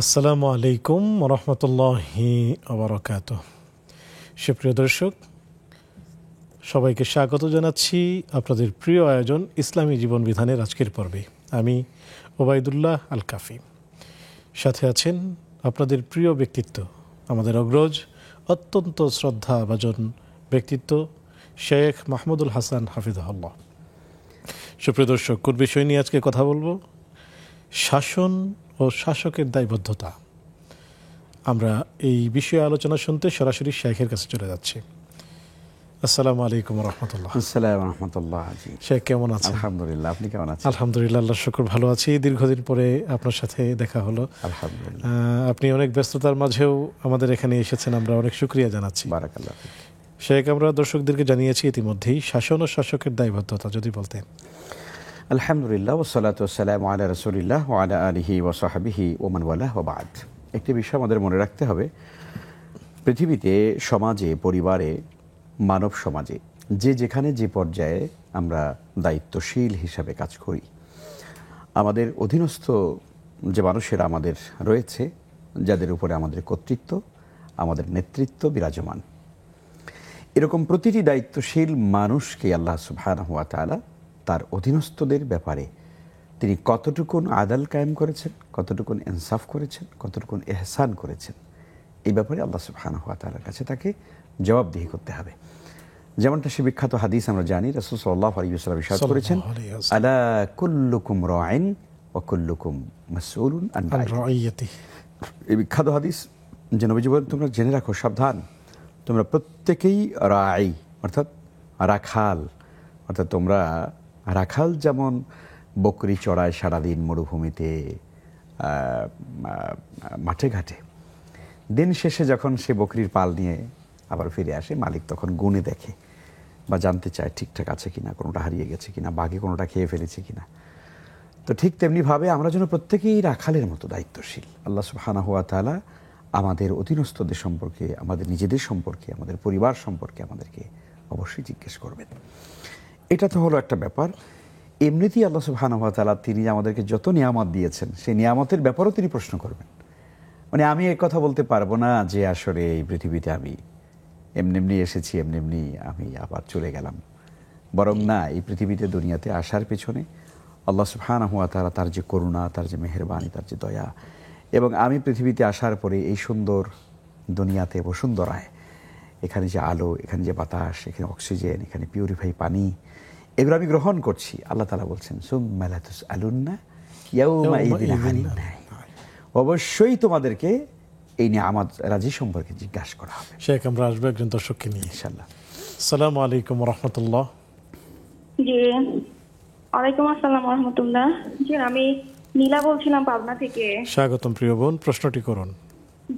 আসসালামু আলাইকুম রহমতুল্লাহি আবরাকাতুহ। সুপ্রিয় দর্শক, সবাইকে স্বাগত জানাচ্ছি আপনাদের প্রিয় আয়োজন ইসলামী জীবন বিধানের আজকের পর্বে। আমি ওবায়দুল্লাহ আল কাফি, সাথে আছেন আপনাদের প্রিয় ব্যক্তিত্ব, আমাদের অগ্রজ, অত্যন্ত শ্রদ্ধাভাজন ব্যক্তিত্ব শেখ মাহমুদুল হাসান হাফিজাহুল্লাহ। সুপ্রিয় দর্শক, কোন বিষয় নিয়ে আজকে কথা বলবো? শাসন ও শাসকের দায়বদ্ধতা। আমরা এই বিষয়ে আলোচনা শুনতে সরাসরি শেখের কাছে চলে যাচ্ছি। আসসালামু আলাইকুম রহমতুল্লাহ। আসসালামু রহমতুল্লাহ। শেখ কেমন আছেন? আলহামদুলিল্লাহ, আপনি কেমন আছেন? আলহামদুলিল্লাহ, আল্লাহর শুকর ভালো আছি। দীর্ঘদিন পরে আপনার সাথে দেখা হলো। আলহামদুলিল্লাহ। আপনি অনেক ব্যস্ততার মাঝেও আমাদের এখানে এসেছেন, আমরা অনেক শুকরিয়া জানাচ্ছি। বারাকাল্লাহ। শেখ, আমরা দর্শকদেরকে জানিয়েছি ইতিমধ্যেই, শাসন ও শাসকের দায়বদ্ধতা যদি বলতেন। আলহামদুলিল্লাহ, ওয়াসসালাতু ওয়াসসালামু আলা রাসূলিল্লাহ ওয়া আলা আলিহি ওয়া সাহবিহি ওয়া মান ওয়ালাহ ওয়া বা'দ। একটি বিষয় আমাদের মনে রাখতে হবে, পৃথিবীতে, সমাজে, পরিবারে, মানব সমাজে যে যেখানে যে পর্যায়ে আমরা দায়িত্বশীল হিসাবে কাজ করি, আমাদের অধীনস্থ যে মানুষেরা আমাদের রয়েছে, যাদের উপরে আমাদের কর্তৃত্ব, আমাদের নেতৃত্ব বিরাজমান, এরকম প্রতিটি দায়িত্বশীল মানুষকে আল্লাহ সুবহানাহু ওয়া তাআলা তার অধীনস্থদের ব্যাপারে তিনি কতটুকুন আদাল কায়েম করেছেন, কতটুকুন ইনসাফ করেছেন, কতটুকুন ইহসান করেছেন, এই ব্যাপারে আল্লাহ সুবহানাহু ওয়া তাআলার কাছে তাকে জবাবদিহি করতে হবে। যেমনটা সে বিখ্যাত হাদিস আমরা জানি, রাসূল সাল্লাল্লাহু আলাইহি ওয়াসাল্লাম ইরশাদ করেছেন, আলা কুল্লুকুম রাইন ওয়া কুল্লুকুম মাসউলুন আন রাইয়াতিহি। এই বিখ্যাত হাদিস যে নবীজি বলেন, তোমরা জেনে রাখো, সাবধান, তোমরা প্রত্যেকেই রাই অর্থাৎ রাখাল, অর্থাৎ তোমরা রাখাল যেমন বকরি চড়ায় সারাদিন মরুভূমিতে, মাঠে ঘাটে, দিন শেষে যখন সে বকরির পাল নিয়ে আবার ফিরে আসে, মালিক তখন গুণে দেখে বা জানতে চায় ঠিকঠাক আছে কিনা, কোনোটা হারিয়ে গেছে কিনা, বাঘে কোনোটা খেয়ে ফেলেছে কিনা। তো ঠিক তেমনিভাবে আমরা যেন প্রত্যেকেই রাখালের মতো দায়িত্বশীল। আল্লাহ সুবহানাহু ওয়া তাআলা আমাদের অধীনস্থদের সম্পর্কে, আমাদের নিজেদের সম্পর্কে, আমাদের পরিবার সম্পর্কে আমাদেরকে অবশ্যই জিজ্ঞেস করবেন। এটা তো হলো একটা ব্যাপার। এমনিতেই আল্লাহ সুবহানাহু ওয়া তাআলা তিনি আমাদেরকে যত নিয়ামত দিয়েছেন, সেই নিয়ামতের ব্যাপারেও তিনি প্রশ্ন করবেন। মানে আমি এই কথা বলতে পারবো না যে আসলে এই পৃথিবীতে আমি এমনি এসেছি, এমনি আমি আবার চলে গেলাম। বরং না, এই পৃথিবীতে, দুনিয়াতে আসার পেছনে আল্লাহ সুবহানাহু ওয়া তাআলা তার যে করুণা, তার যে মেহেরবানি, তার যে দয়া, এবং আমি পৃথিবীতে আসার পরে এই সুন্দর দুনিয়াতে, বসুন্ধরায়, এখানে যে আলো, এখানে যে বাতাস, এখানে অক্সিজেন, এখানে পিউরিফাই পানি, এগুলো আমি গ্রহণ করছি। আল্লাহ তাআলা বলছেন, সুম্মা লাতুসআলুন্না ইয়াওমাইযিন আনিন নাঈম। অবশ্যই তোমাদেরকে এই নিয়ামত রাজি সম্পর্কে জিজ্ঞাসা করা হবে। শেখ, আমরা আসবো একজন দর্শককে নিয়ে, ইনশাআল্লাহ। আসসালামু আলাইকুম রহমতুল্লাহ। জি, ওয়ালাইকুম আসসালাম রহমতুল্লাহ। জি, আমি নীলা বলছিলাম পাবনা থেকে। স্বাগতম প্রিয় বোন, প্রশ্নটি করুন।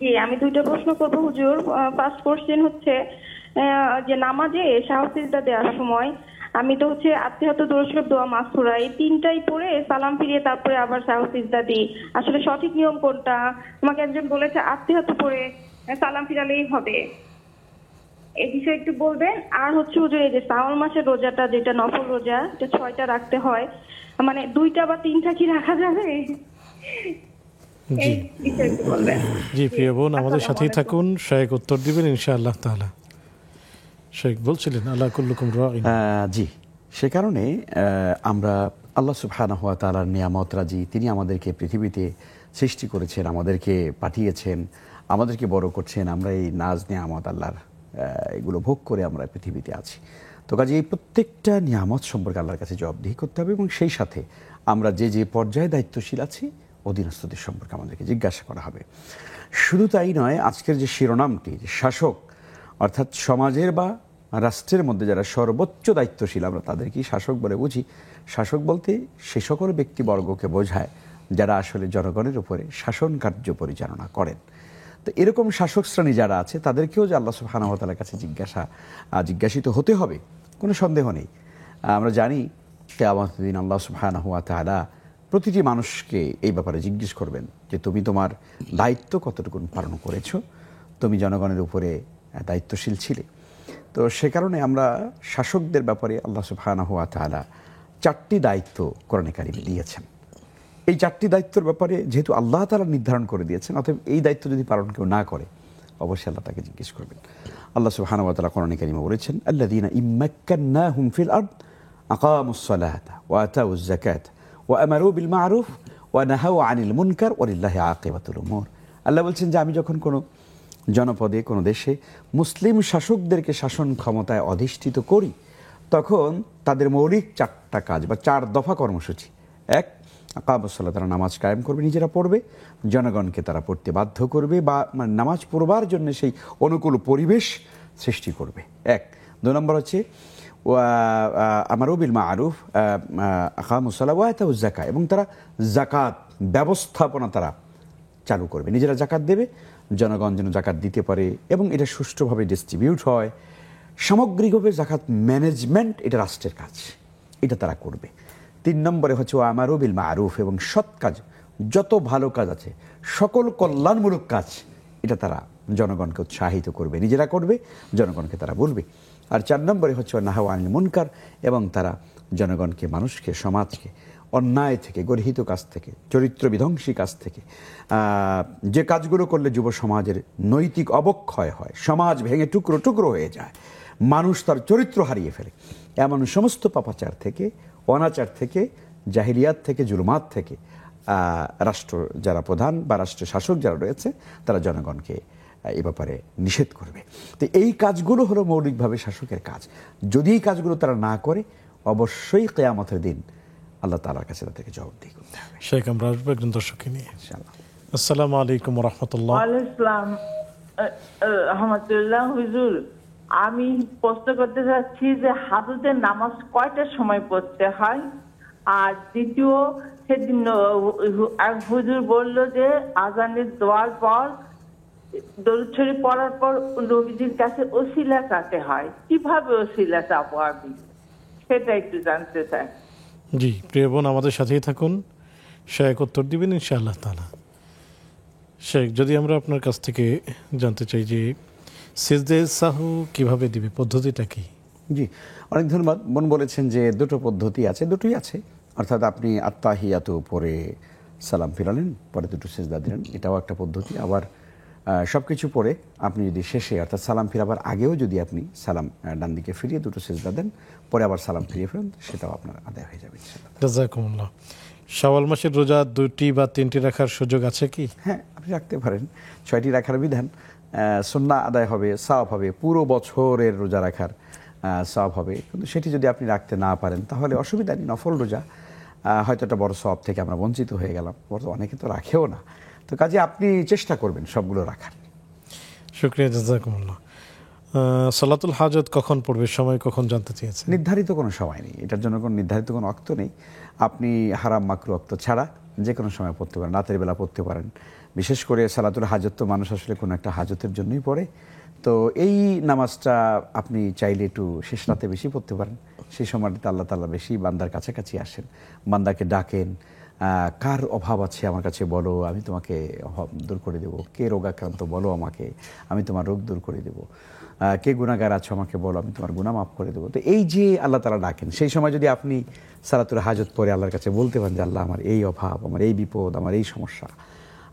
জি, আমি দুইটা প্রশ্ন করব হুজুর। ফার্স্ট কোশ্চেন হচ্ছে যে নামাজে সাহস সিজদা দেওয়ার সময় আমি তো আত্মীয়ত দরুদ দোয়া মাসুরা এই তিনটাই পড়ে সালাম ফিরিয়ে তারপরে আবার সাহস সিজদা দিই। আসলে সঠিক নিয়ম কোনটা? আমাকে একজন বলেছে আত্মীয়ত পড়ে সালাম ফিরালেই হবে, এই বিষয়ে একটু বলবেন। আর হুজুর, এই যে শ্রাবণ মাসের রোজাটা, যেটা নফল রোজা, এটা 6টা রাখতে হয়, মানে 2টা বা 3টা কি রাখা যাবে? জি জি প্রিয় বোন, আমাদের সাথেই থাকুন, শেখ উত্তর দিবেন ইনশাআল্লাহ তাআলা। শেখ বলছিলেন আলা কুল্লুকুম রাইন। জি, সে কারণে আমরা আল্লাহ সুবহানাহু ওয়া তাআলার নিয়ামত রাজি। তিনি আমাদেরকে পৃথিবীতে সৃষ্টি করেছেন, আমাদেরকে পাঠিয়েছেন, আমাদেরকে বড় করছেন। আমরা এই নাজ নিয়ামত আল্লাহর এগুলো ভোগ করে আমরা পৃথিবীতে আছি। তো কাজে এই প্রত্যেকটা নিয়ামত সম্পর্কে আল্লাহর কাছে জবাবদিহি করতে হবে, এবং সেই সাথে আমরা যে যে পর্যায়ে দায়িত্বশীল আছি, অধীনস্থদের সম্পর্কে আমাদেরকে জিজ্ঞাসা করা হবে। শুধু তাই নয়, আজকের যে শিরোনামটি, যে শাসক, অর্থাৎ সমাজের বা রাষ্ট্রের মধ্যে যারা সর্বোচ্চ দায়িত্বশীল, আমরা তাদেরকেই শাসক বলে বুঝি। শাসক বলতে সে সকল ব্যক্তিবর্গকে বোঝায় যারা আসলে জনগণের উপরে শাসন কার্য পরিচালনা করেন। তো এরকম শাসক শ্রেণী যারা আছে, তাদেরকেও যে আল্লাহ সুবহানাহু ওয়া তাআলার কাছে জিজ্ঞাসিত হতে হবে, কোনো সন্দেহ নেই। আমরা জানি কিয়ামতের দিন আল্লাহ সুবহানাহু ওয়া তাআলা প্রতিটি মানুষকে এই ব্যাপারে জিজ্ঞেস করবেন যে তুমি তোমার দায়িত্ব কতটুকু পালন করেছো, তুমি জনগণের উপরে দায়িত্বশীল ছিলে। তো সে কারণে আমরা শাসকদের ব্যাপারে আল্লাহ সুবহানাহু ওয়া তাআলা 4টি দায়িত্ব কোরআনে কারিমে দিয়েছেন। এই 4টি দায়িত্বের ব্যাপারে যেহেতু আল্লাহ তাআলা নির্ধারণ করে দিয়েছেন, অতএব এই দায়িত্ব যদি পালন কেউ না করে অবশ্যই আল্লাহ তাকে জিজ্ঞেস করবেন। আল্লাহ সুবহানাহু ওয়া তাআলা কোরআনে কারিমে বলেছেন, আল্লাযীনা ইম্মাক্কান্নাহুম ফিল আরদ আকামুস সালাতা ওয়া আতাউজ যাকাতা ওয়া আমারু বিল মা'রুফ ওয়া নাহাউ আনিল মুনকার ওয়ালিল্লাহি আকিবাতুল উমুর। আল্লাহ বলছেন যে আমি যখন কোনো জনপদে, কোনো দেশে মুসলিম শাসকদেরকে শাসন ক্ষমতায় অধিষ্ঠিত করি, তখন তাদের মৌলিক 4টা কাজ বা 4 দফা কর্মসূচি। 1, আকামুস সালাত, তারা নামাজ কায়েম করবে, নিজেরা পড়বে, জনগণকে তারা পড়তে বাধ্য করবে বা নামাজ পড়বার জন্য সেই অনুকূল পরিবেশ সৃষ্টি করবে। 1। 2 নম্বর হচ্ছে আমারু বিল মা'রুফ, আকামুস সালাত ওয়া আতাউজ যাকাত, এবং তারা যাকাত ব্যবস্থাপনা তারা চালু করবে, নিজেরা যাকাত দেবে, জনগণ যেন যাকাত দিতে পারে এবং এটা সুষ্ঠুভাবে ডিস্ট্রিবিউট হয়। সামগ্রিকভাবে যাকাত ম্যানেজমেন্ট এটা রাষ্ট্রের কাজ, এটা তারা করবে। 3 নম্বরে হচ্ছে আমারু বিল মা'রুফ, এবং সৎ কাজ, যত ভালো কাজ আছে সকল কল্যাণমূলক কাজ এটা তারা জনগণকে উৎসাহিত করবে, নিজেরা করবে, জনগণকে তারা বলবে। আর 4 নম্বরে হচ্ছে নাহাউ আনিল মুনকার, এবং তারা জনগণকে, মানুষকে, সমাজকে অন্যায় থেকে, গর্হিত কাজ থেকে, চরিত্র বিধ্বংসী কাজ থেকে, যে কাজগুলো করলে যুব সমাজের নৈতিক অবক্ষয় হয়, সমাজ ভেঙে টুকরো টুকরো হয়ে যায়, মানুষ তার চরিত্র হারিয়ে ফেলে, এমন সমস্ত পাপাচার থেকে, অনাচার থেকে, জাহিলিয়াত থেকে, জুলুমাত থেকে রাষ্ট্র যারা প্রধান বা রাষ্ট্রের শাসক যারা রয়েছে তারা জনগণকে এ ব্যাপারে নিষেধ করবে। তো এই কাজগুলো হলো মৌলিকভাবে শাসকের কাজ। যদি এই কাজগুলো তারা না করে অবশ্যই কিয়ামতের দিন আল্লাহ তাআলার কাছে তাদেরকে জবাবদিহি করতে হবে। শেখ, আমরা আসবো একজন দর্শককে নিয়ে। ইনশাআল্লাহ। আসসালামু আলাইকুম ওয়া রাহমাতুল্লাহ। ওয়ালাইকুম আসসালাম রহমতুল্লাহ। হুজুর, আমি প্রশ্ন করতে চাচ্ছি যে হাজতের নামাজ কয়টার সময় পড়তে হয়? আর দ্বিতীয়, সেদিন হুজুর বলল যে আজানের দোয়ার পর দরুদ শরীফ পড়ার পর নবীজির কাছে ওসিলা চাইতে হয়। কিভাবে ওসিলা চাবো আমি, সেটা একটু জানতে চাই। জি, প্রিয় বোন, আমাদের সাথেই থাকুন, শেখ উত্তর দিবেন ইনশাআল্লাহ তাআলা। শেখ, যদি আমরা আপনার কাছ থেকে জানতে চাই যে সিজদে সাহু কিভাবে দিবে, পদ্ধতিটা কি? জি, অনেক ধন্যবাদ। বোন বলেছেন যে দুটো পদ্ধতি আছে, দুটোই আছে, অর্থাৎ আপনি আত্তাহিয়াতু পরে সালাম ফিরালেন, পরে দুটো সিজদা দিলেন, এটাও একটা পদ্ধতি। আবার সব কিছু পরে আপনি যদি শেষে অর্থাৎ সালাম ফিরাবার আগেও যদি আপনি সালাম ডান দিকে ফিরিয়ে দুটো সিজদা দেন, পরে আবার সালাম ফিরিয়ে ফেলেন, সেটাও আপনার আদায় হয়ে যাবে ইনশাআল্লাহ। জাযাকুমুল্লাহ। শাওয়াল মাসের রোজা 2টি বা 3টি রাখার সুযোগ আছে কি? হ্যাঁ, আপনি রাখতে পারেন। 6টি রাখার বিধান, সুন্নাহ আদায় হবে, সওয়াব হবে, পুরো বছরের রোজা রাখার সওয়াব হবে। কিন্তু সেটি যদি আপনি রাখতে না পারেন তাহলে অসুবিধা নেই, নফল রোজা, হয়তো একটা বড় সওয়াব থেকে আমরা বঞ্চিত হয়ে গেলাম, অনেকে তো রাখেও না, তো কাজে আপনি চেষ্টা করবেন সবগুলো রাখার। শুকরিয়া, জাযাকুমুল্লাহ। সালাতুল হাজত কখন পড়বে, সময় কখন জানতে চেয়েছেন? নির্ধারিত কোনো সময় নেই, এটার জন্য কোনো নির্ধারিত কোনো ওয়াক্ত নেই। আপনি হারাম মাকরু ওয়াক্ত ছাড়া যে কোনো সময় পড়তে পারেন, রাতের বেলা পড়তে পারেন। বিশেষ করে সালাতুল হাজত তো মানুষ আসলে কোনো একটা হাজতের জন্যই পড়ে, তো এই নামাজটা আপনি চাইলে একটু শেষ রাতে বেশি পড়তে পারেন। সেই সময়টাতে আল্লাহ তাআলা বেশি বান্দার কাছাকাছি আসেন, বান্দাকে ডাকেন, কার অভাব আছে আমার কাছে বলো, আমি তোমাকে অভাব দূর করে দেবো, কে রোগাক্রান্ত বলো আমাকে, আমি তোমার রোগ দূর করে দেবো, কে গুনাহগার আছো আমাকে বলো, আমি তোমার গুনাহ মাফ করে দেবো। তো এই যে আল্লাহ তাআলা ডাকেন, সেই সময় যদি আপনি সালাতুল হাজত পড়ে আল্লাহর কাছে বলতে পারেন যে আল্লাহ আমার এই অভাব, আমার এই বিপদ, আমার এই সমস্যা,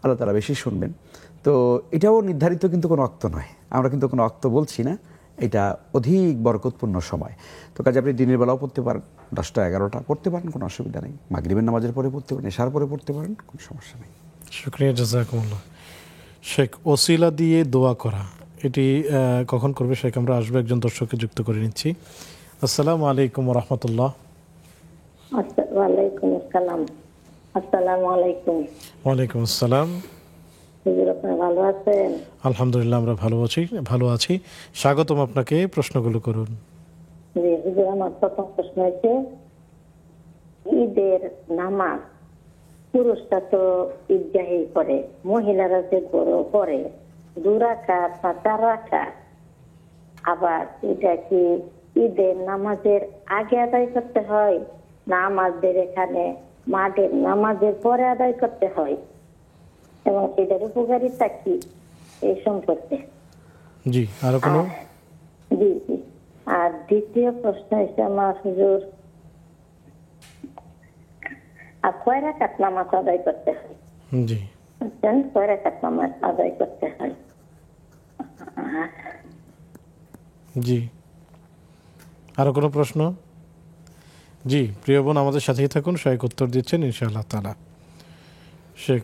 আল্লাহ তাআলা বেশি শুনবেন। তো এটাও নির্ধারিত কিন্তু কোনো ওয়াক্ত নয়, আমরা কিন্তু কোনো ওয়াক্ত বলছি না, এটা অধিক বরকতপূর্ণ সময়। তো কাজে আপনি দিনের বেলাও পড়তে পারেন, 10টা 11টা পড়তে পারেন, কোনো অসুবিধা নেই। মাগরিবের নামাজের পরে পড়তে পারেন, এশার পরে পড়তে পারেন, কোনো সমস্যা নেই। শুকরিয়া, জাযাকুমুল্লাহ। শেখ, ওসিলা দিয়ে দোয়া করা, এটি কখন করবে? শেখ, আমরা আসবো একজন দর্শককে যুক্ত করে নিচ্ছি। আসসালামু আলাইকুম ওয়া রাহমাতুল্লাহ। ওয়ালাইকুম আসসালাম। আসসালামু আলাইকুম। ওয়ালাইকুম আসসালাম। হুজুর, আপনি ভালো আছেন? আলহামদুলিল্লাহ, আমরা ভালো আছি। স্বাগতম আপনাকে, প্রশ্নগুলো করুন। জি হুজুর, আমার প্রথম প্রশ্ন হচ্ছে ঈদের নামাজ পুরুষরা তো ঈদগাহে করে, মহিলারা যে ঘরেও করে 2 রাকাত বা 4 রাকাত, আবার এটা কি ঈদের নামাজের আগে আদায় করতে হয় না আমাদের এখানে মাঠের নামাজের পরে আদায় করতে হয়, এবং এটার উপকারিতা কি এই সম্পর্কে? জি, আরো কোনো? জি জি। আর দ্বিতীয় প্রশ্ন হচ্ছে আমার হুজুর, আর কয় রাকাত নামাজ আদায় করতে হয়? জি বুঝছেন, কয় রাকাত নামাজ আদায় করতে হয়? জি, আরো কোনো প্রশ্ন? জি, প্রিয় বোন আমাদের সাথেই থাকুন, সহায়ক উত্তর দিচ্ছেন ইনশাআল্লাহ তাআলা। শেখ,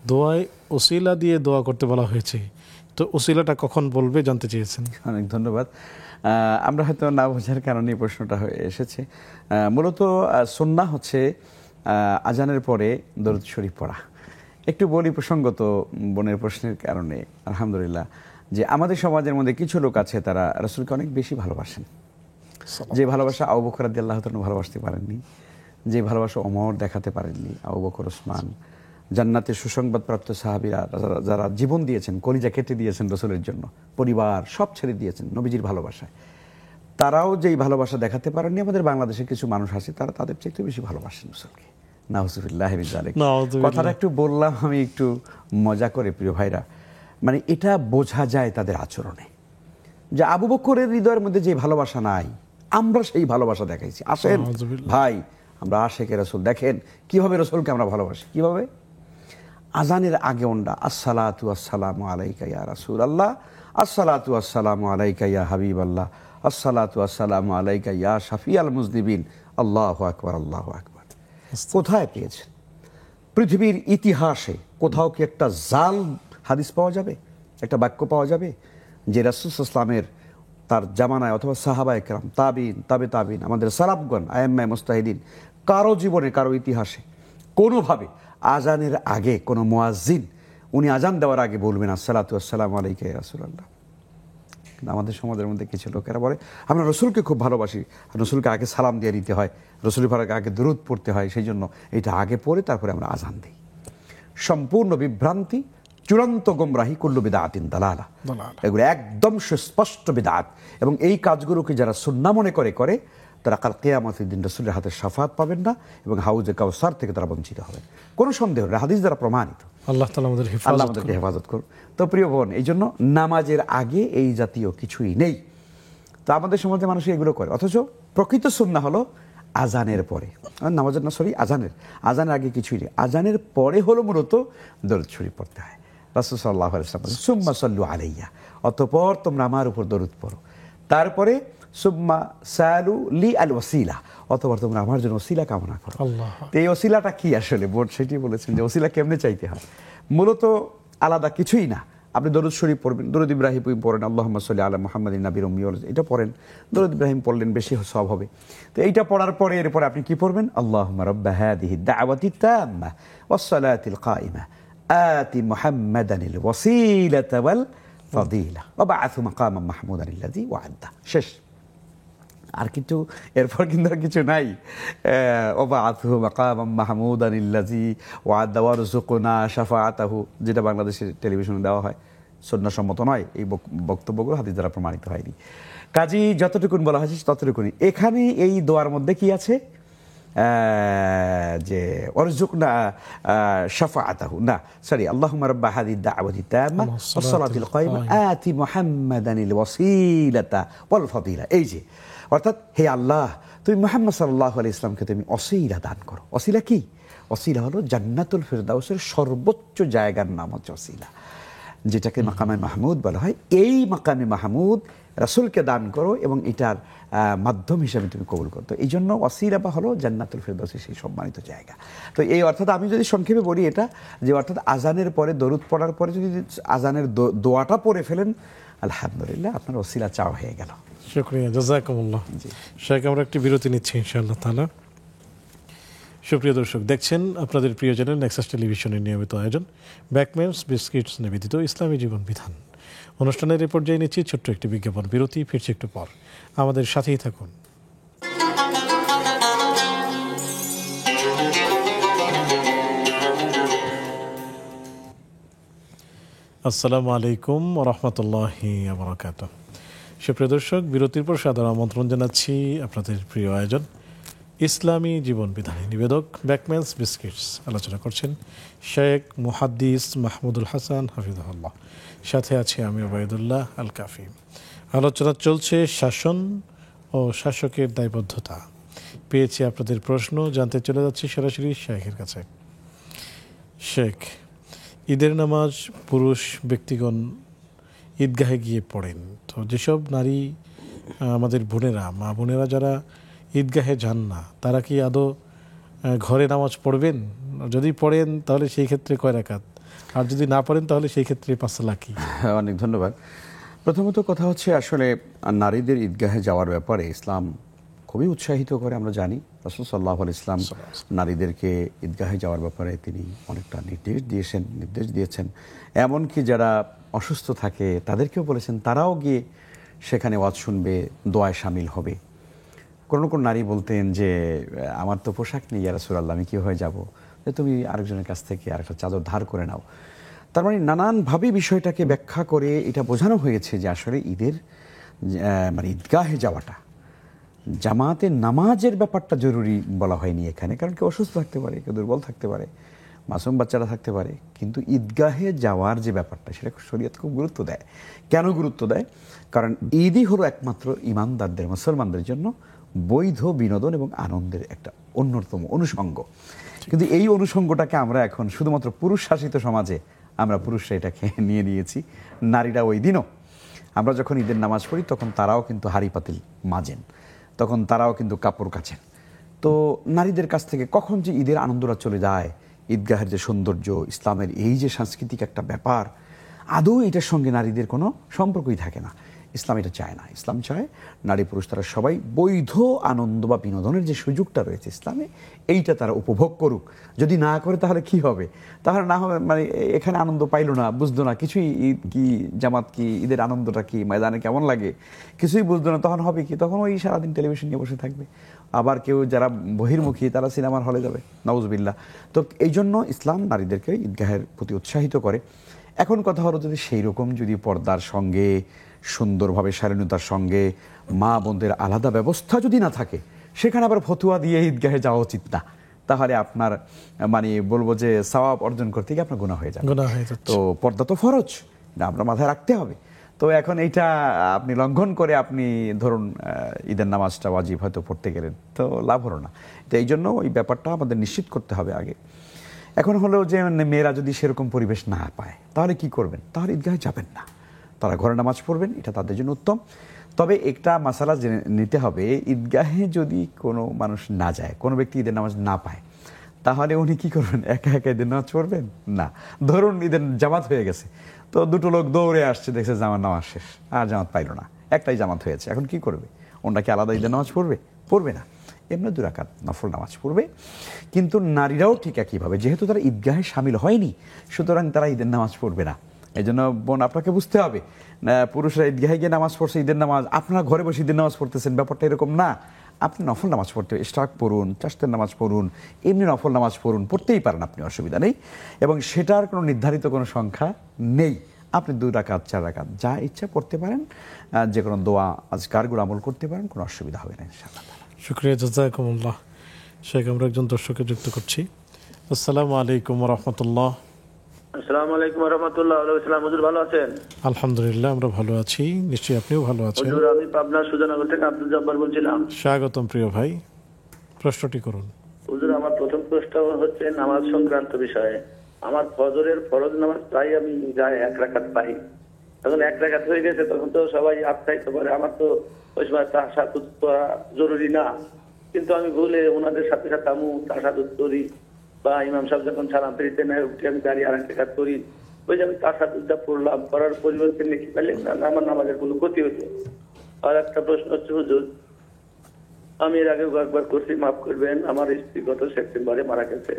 দোয়ায় ওসিলা দিয়ে দোয়া করতে বলা হয়েছে, তো ওসিলাটা কখন বলবে জানতে চেয়েছেন। অনেক ধন্যবাদ। আমরা হয়তো না বোঝার কারণে এই প্রশ্নটা হয়ে এসেছে। মূলত সুন্নাহ হচ্ছে আজানের পরে দরুদ শরীফ পড়া। একটু বলি প্রসঙ্গত বোনের প্রশ্নের কারণে, আলহামদুলিল্লাহ, যে আমাদের সমাজের মধ্যে কিছু লোক আছে তারা রাসূলকে অনেক বেশি ভালোবাসেন। যে ভালোবাসা আবু বকর রাদিয়াল্লাহু তাআলা ভালোবাসতে পারেননি, যে ভালোবাসা ওমর দেখাতে পারেননি, আবু বকর, ওসমান, জান্নাতের সুসংবাদপ্রাপ্ত সাহাবীরা যারা জীবন দিয়েছেন, কলিজা কেটে দিয়েছেন রাসূলের জন্য, পরিবার সব ছেড়ে দিয়েছেন নবীজির ভালোবাসায়, তারাও যেই ভালোবাসা দেখাতে পারেননি, আমাদের বাংলাদেশে কিছু মানুষ আছে তারা তাদের চাইতে বেশি ভালোবাসেন রাসূলকে। নাউযুবিল্লাহি মিন যালিক। কথাটা একটু বললাম আমি একটু মজা করে, প্রিয় ভাইরা, মানে এটা বোঝা যায় তাদের আচরণে যে আবু বকরের হৃদয়ের মধ্যে যে ভালোবাসা নাই, আমরা সেই ভালোবাসা দেখাইছি। আসেন ভাই, আমরা আশেকে রাসূল, দেখেন কিভাবে রাসূলকে আমরা ভালোবাসি। কিভাবে? আজানের আগে ওন্ডা আসসালাতু আসসালামু আলাইকা ইয়া রাসূলুল্লাহ, আসসালাতু আসসালামু আলাইকা ইয়া হাবিবাল্লাহ, আসসালাতু আসসালামু আলাইকা ইয়া শাফিয়াল মুজনিবিন, আল্লাহু আকবার, আল্লাহু আকবার। কোথায় পেয়েছেন? পৃথিবীর ইতিহাসে কোথাও কি একটা জাল হাদিস পাওয়া যাবে, একটা বাক্য পাওয়া যাবে যে রাসূল সাল্লাল্লাহু আলাইহি ওয়াসাল্লামের তার জামানায় অথবা সাহাবায়ে কেরাম, তাবিন, তাবে তাবিন, আমাদের সালাফগণ, আইম্মায়ে মুজতাহিদিন, কারো জীবনে, কারো ইতিহাসে কোনোভাবে আজানের আগে কোনো মুয়াজ্জিন উনি আজান দেওয়ার আগে বলবেন আসসালাতু আসসালামু আলাইকা ইয়া রাসূলুল্লাহ? আমাদের সমাজের মধ্যে কিছু লোকেরা বলে আমরা রসুলকে খুব ভালোবাসি, রসুলকে আগে সালাম দিয়ে দিতে হয়, রসুলের পরে আগে দুরূদ পড়তে হয়, সেই জন্য এটা আগে পড়ে তারপরে আমরা আজান দিই। সম্পূর্ণ বিভ্রান্তি, চূড়ান্ত গোমরাহি, কুল্লু বিদআতিন দালালা। এগুলো একদম সুস্পষ্ট বিদআত, এবং এই কাজগুলোকে যারা সুন্নাহ মনে করে তারা কাল কিয়ামতের দিন রাসূলের হাতে শাফাআত পাবেন না, এবং হাউজে কাউসার থেকে তারা বঞ্চিত হবেন। কোনো সন্দেহ নেই, হাদিস দ্বারা প্রমাণিত। আল্লাহ তাআলা আমাদেরকে হেফাজত করুন। তো প্রিয় বোন, এই জন্য নামাজের আগে এই জাতীয় কিছুই নেই। তো আমাদের সমাজে মানুষ এগুলো করে, অথচ প্রকৃত সুন্নাহ হলো আজানের পরে। নামাজের না, সরি, আজানের আগে কিছুই নেই। আজানের পরে হলো মূলত দরুদ শরীফ পড়তে হয়। রাসূল সাল্লাল্লাহু আলাইহি ওয়াসাল্লাম সুম্মা সাল্লু আলাইয়া, অতঃপর তোমরা আমার উপর দরুদ পড়ো। তারপরে সুম্মা সালু লি আল ওয়াসিলা, অতঃপর তোমরা আমার জন্য ওসিলা কামনা করো। তো এই ওসিলাটা কি আসলে? বোর্ড সেটি বলেছেন যে ওসিলা কেমনে চাইতে হয়। মূলত আলাদা কিছুই না। আপনি দরুদ শরীফ পড়বেন, দরুদ ইব্রাহিম পড়েন, আল্লাহুম্মা সাল্লি আলা মুহাম্মাদিন নাবিয়্যিল উম্মি, এটা পড়েন, দরুদ ইব্রাহিম পড়লেন, বেশি সওয়াব হবে। তো এইটা পড়ার পরে এরপর আপনি কি পড়বেন? আল্লাহুম্মা রাব্বা হাযিহি দাওয়াতি তাম্মা ওয়াস সালাতিল কাইমা আতি মুহাম্মাদানিল ওয়াসিলাতা ওয়াল ফাদিলা ওয়া বা'আথু মাকামান মাহমুদানিল্লাযী ওয়া'আদা। শেষ। আর কিছু এরপর কিন্তু আর কিছু নাই। ওয়া বা'আথু মাকামান মাহমুদানিল্লাযী ওয়া'আদা ওয়ারযুকনা শাফাআতাহু, যেটা বাংলাদেশের টেলিভিশনে দেওয়া হয়, সুন্নাহসম্মত নয়। এই বক্তব্যগুলো হাদিস দ্বারা প্রমাণিত হয়নি। কাজী যতটুকুন বলা হয়েছে ততটুকুনি। এখানে এই দোয়ার মধ্যে কি আছে? যে ওয়ারযুকনা শাফাআতাহু, না সরি, আল্লাহুম্মা রাব্বা হাযিহি দাওয়াতি তাম্মা ওয়াস সালাতিল কাইমা আতি মুহাম্মাদানিল ওয়াসিলাতা ওয়াল ফাদিলা। এই যে, অর্থাৎ হে আল্লাহ, তুমি মুহাম্মদ সাল্লাল্লাহু আলাইহি ইসলামকে তুমি ওসিলা দান করো। ওসিলা কি? ওসিলা হলো জান্নাতুল ফিরদাউসের সর্বোচ্চ জায়গার নাম হচ্ছে ওসিলা, যেটাকে মাকামে মাহমুদ বলা হয়। এই মাকামে মাহমুদ রাসূলকে দান করো, এবং এটার মাধ্যম হিসেবে তুমি কবুল করো। তো এই জন্য ওসিলা বা হলো জান্নাতুল ফিরদাউসের সেই সম্মানিত জায়গা। তো এই অর্থাৎ আমি যদি সংক্ষেপে বলি এটা, যে অর্থাৎ আজানের পরে দরুদ পড়ার পরে যদি আজানের দোয়াটা পড়ে ফেলেন, আলহামদুলিল্লাহ, আপনার ওসিলা চাওয়া হয়ে গেল। শুকরিয়া, জাযাকুমুল্লাহ। শেখ, আমরা একটি বিরতি নিচ্ছি ইনশাআল্লাহ তাআলা। সুপ্রিয় দর্শক, দেখছেন আপনাদের প্রিয় চ্যানেল নেক্সাস টেলিভিশনের নিয়মিত আয়োজন ব্যাকম্যানস বিস্কিটস নিবেদিত ইসলামী জীবন বিধান। অনুষ্ঠানের এ পর্যায়ে নিচ্ছি ছোট্ট একটি বিজ্ঞাপন বিরতি। ফিরছি একটু পর, আমাদের সাথেই থাকুন। আসসালামু আলাইকুম ওয়া রাহমাতুল্লাহি ওয়া বারাকাতুহু। সুপ্রিয় দর্শক, বিরতির পর সাদর আমন্ত্রণ জানাচ্ছি আপনাদের প্রিয় আয়োজন ইসলামী জীবন বিধানে নিবেদক ব্যাকম্যানস বিস্কিটস। আলোচনা করছেন শেখ মুহাদ্দিস মাহমুদুল হাসান হাফিজাহুল্লাহ, সাথে আছে আমি ওবায়দুল্লাহ আল কাফি। আলোচনা চলছে শাসন ও শাসকের দায়বদ্ধতা। পেয়েছি আপনাদের প্রশ্ন, জানতে চলে যাচ্ছি সরাসরি শেখের কাছে। শেখ, ঈদের নামাজ পুরুষ ব্যক্তিগণ ঈদগাহে গিয়ে পড়েন, তো যেসব নারী আমাদের বোনেরা, মা বোনেরা যারা ঈদগাহে যান না, তারা কি আদৌ ঘরে নামাজ পড়বেন? যদি পড়েন তাহলে সেই ক্ষেত্রে কয় রাকাত, আর যদি না পড়েন তাহলে সেই ক্ষেত্রে 5 সালাত কি? অনেক ধন্যবাদ। প্রথমত কথা হচ্ছে, আসলে নারীদের ঈদগাহে যাওয়ার ব্যাপারে ইসলাম খুবই উৎসাহিত করে। আমরা জানি রাসূল সাল্লাল্লাহু আলাইহি ওয়াসাল্লাম নারীদেরকে ঈদগাহে যাওয়ার ব্যাপারে তিনি অনেকটা নির্দেশ দিয়েছেন। এমনকি যারা অসুস্থ থাকে তাদেরকেও বলেছেন তারাও গিয়ে সেখানে ওয়াজ শুনবে, দোয়ায় শামিল হবে। কোনো কোনো নারী বলতেন যে আমার তো পোশাক নেই ইয়া রাসূলুল্লাহ, আমি কীভাবে যাব? যে তুমি আরেকজনের কাছ থেকে আরেকটা চাদর ধার করে নাও। তার মানে নানানভাবে বিষয়টাকে ব্যাখ্যা করে এটা বোঝানো হয়েছে যে আসলে ঈদের মানে ঈদগাহে যাওয়াটা, জামাতে নামাজের ব্যাপারটা জরুরি বলা হয়নি এখানে, কারণ কেউ অসুস্থ থাকতে পারে, কেউ দুর্বল থাকতে পারে, মাসুম বাচ্চারা থাকতে পারে, কিন্তু ঈদগাহে যাওয়ার যে ব্যাপারটা সেটা শরীয়ত খুব গুরুত্ব দেয়। কেন গুরুত্ব দেয়? কারণ ঈদই হলো একমাত্র ইমানদারদের, মুসলমানদের জন্য বৈধ বিনোদন এবং আনন্দের একটা অন্যতম অনুষঙ্গ। কিন্তু এই অনুষঙ্গটাকে আমরা এখন শুধুমাত্র পুরুষ শাসিত সমাজে আমরা পুরুষরা এটাকে নিয়ে নিয়েছি। নারীরা ওই দিনও, আমরা যখন ঈদের নামাজ পড়ি তখন তারাও কিন্তু হাঁড়ি পাতিল মাজেন, তখন তারাও কিন্তু কাপড় কাচেন। তো নারীদের কাছ থেকে কখন যে ঈদের আনন্দটা চলে যায়, ঈদগাহের যে সৌন্দর্য, ইসলামের এই যে সাংস্কৃতিক একটা ব্যাপার, আদৌ এটার সঙ্গে নারীদের কোনো সম্পর্কই থাকে না। ইসলাম এটা চায় না। ইসলাম চায় নারী পুরুষ তারা সবাই বৈধ আনন্দ বা বিনোদনের যে সুযোগটা রয়েছে ইসলামে, এইটা তারা উপভোগ করুক। যদি না করে তাহলে কি হবে? তাহলে না হবে মানে এখানে আনন্দ পাইলো না, বুঝতো না কিছুই, ঈদ কি, জামাত কি, ঈদের আনন্দটা কি, ময়দানে কেমন লাগে কিছুই বুঝতো না, তখন হবে কি? তখন ওই সারাদিন টেলিভিশন নিয়ে বসে থাকবে। আবার কেউ যারা বহির্মুখী তারা সিনেমার হলে যাবে, নাউজুবিল্লাহ। তো এই জন্য ইসলাম নারীদেরকে ঈদগাহের প্রতি উৎসাহিত করে। এখন কথা হলো, যদি সেই রকম যদি পর্দার সঙ্গে, সুন্দরভাবে শালীনতার সঙ্গে মা বোনদের আলাদা ব্যবস্থা যদি না থাকে, সেখানে আবার ফতুয়া দিয়ে ঈদগাহে যাওয়া উচিত না। তাহলে আপনার মানে বলবো যে সওয়াব অর্জন করতে গিয়ে আপনার গুনাহ হয়ে যাবে। তো পর্দা তো ফরজ, এটা আপনার মাথায় রাখতে হবে। তো এখন এইটা আপনি লঙ্ঘন করে আপনি ধরুন ঈদের নামাজটা ওয়াজিব হয়তো পড়তে গেলেন, তো লাভ হলো না। তো এই জন্য ওই ব্যাপারটা আমাদের নিশ্চিত করতে হবে আগে। এখন হলো যে মেয়েরা যদি সেরকম পরিবেশ না পায় তাহলে কি করবেন? তাহলে ঈদগাহে যাবেন না, তারা ঘরে নামাজ পড়বেন, এটা তাদের জন্য উত্তম। তবে একটা মাসালা জেনে নিতে হবে, ঈদগাহে যদি কোনো মানুষ না যায়, কোনো ব্যক্তি ঈদের নামাজ না পায়, তাহলে উনি কি করবেন? একা একা ঈদের নামাজ পড়বেন না। ধরুন ঈদের জামাত হয়ে গেছে, তো দুটো লোক দৌড়ে আসছে, দেখছে জামাত নামাজ শেষ, আর জামাত পাইলো না, একটাই জামাত হয়েছে, এখন কি করবে? ওনারা কি আলাদা ঈদের নামাজ পড়বে? পড়বে না। এমনি 2 রাকাত নফল নামাজ পড়বে। কিন্তু নারীরাও ঠিক একইভাবে, যেহেতু তারা ঈদগাহে শামিল হয়নি, সুতরাং তারা ঈদের নামাজ পড়বে না। এই জন্য বোন আপনাকে বুঝতে হবে, পুরুষরা ঈদগাহে গিয়ে নামাজ পড়ছে, ঈদের নামাজ, আপনারা ঘরে বসে ঈদের নামাজ পড়তেছেন, ব্যাপারটা এরকম না। আপনি নফল নামাজ পড়তে, ইশরাক পড়ুন, চাশতের নামাজ পড়ুন, এমনি নফল নামাজ পড়ুন, পড়তেই পারেন আপনি, অসুবিধা নেই। এবং সেটার কোনো নির্ধারিত কোনো সংখ্যা নেই। আপনি 2 রাকাত 4 রাকাত যা ইচ্ছা পড়তে পারেন, যে কোনো দোয়া আজকারগুলো আমল করতে পারেন, কোনো অসুবিধা হবে না ইনশাআল্লাহ। শুকরিয়া, জাযাকুমুল্লাহ। শেখ, আমরা একজন দর্শককে যুক্ত করছি। আসসালামু আলাইকুম ওয়া রাহমাতুল্লাহ। আসসালামু আলাইকুম ওয়া রাহমাতুল্লাহ। ওয়ালাইকুম আসসালাম। হুজুর ভালো আছেন? আলহামদুলিল্লাহ, আমরা ভালো আছি, নিশ্চয়ই আপনিও ভালো আছেন। হুজুর, আমি পাবনা সুজানগর থেকে আব্দুল জব্বার বলছিলাম। স্বাগতম প্রিয় ভাই, প্রশ্নটি করুন। হুজুর, আমার প্রথম প্রশ্ন হচ্ছে নামাজ সংক্রান্ত বিষয়ে। আমার ফজরের ফরজ নামাজ প্রায় আমি গায়ে 1 রাকাত পাই। তখন 1 রাকাত হয়ে গেছে, তখন তো সবাই আফতাইতে পারে, আমার তো ওই সময় তাশাহুদ পড়া জরুরি না, কিন্তু আমি ভুলে ওনাদের সাথে সাথে আমি তাশাহুদ করি, বা ইমাম সাহেব যখন সালাম ফিরিতে নেয় উঠে আমি দাঁড়িয়ে 2 রাকাত করি। ওই যে আমি তাশাহুদটা পড়লাম, পড়ার পরিবর্তে নেকি পেলেন না, আমার নামাজের কোনো ক্ষতি হতো? আর একটা প্রশ্ন হচ্ছে হুজুর, আমি এর আগে একবার করছি, মাফ করবেন, আমার স্ত্রী গত সেপ্টেম্বরে মারা গেছে।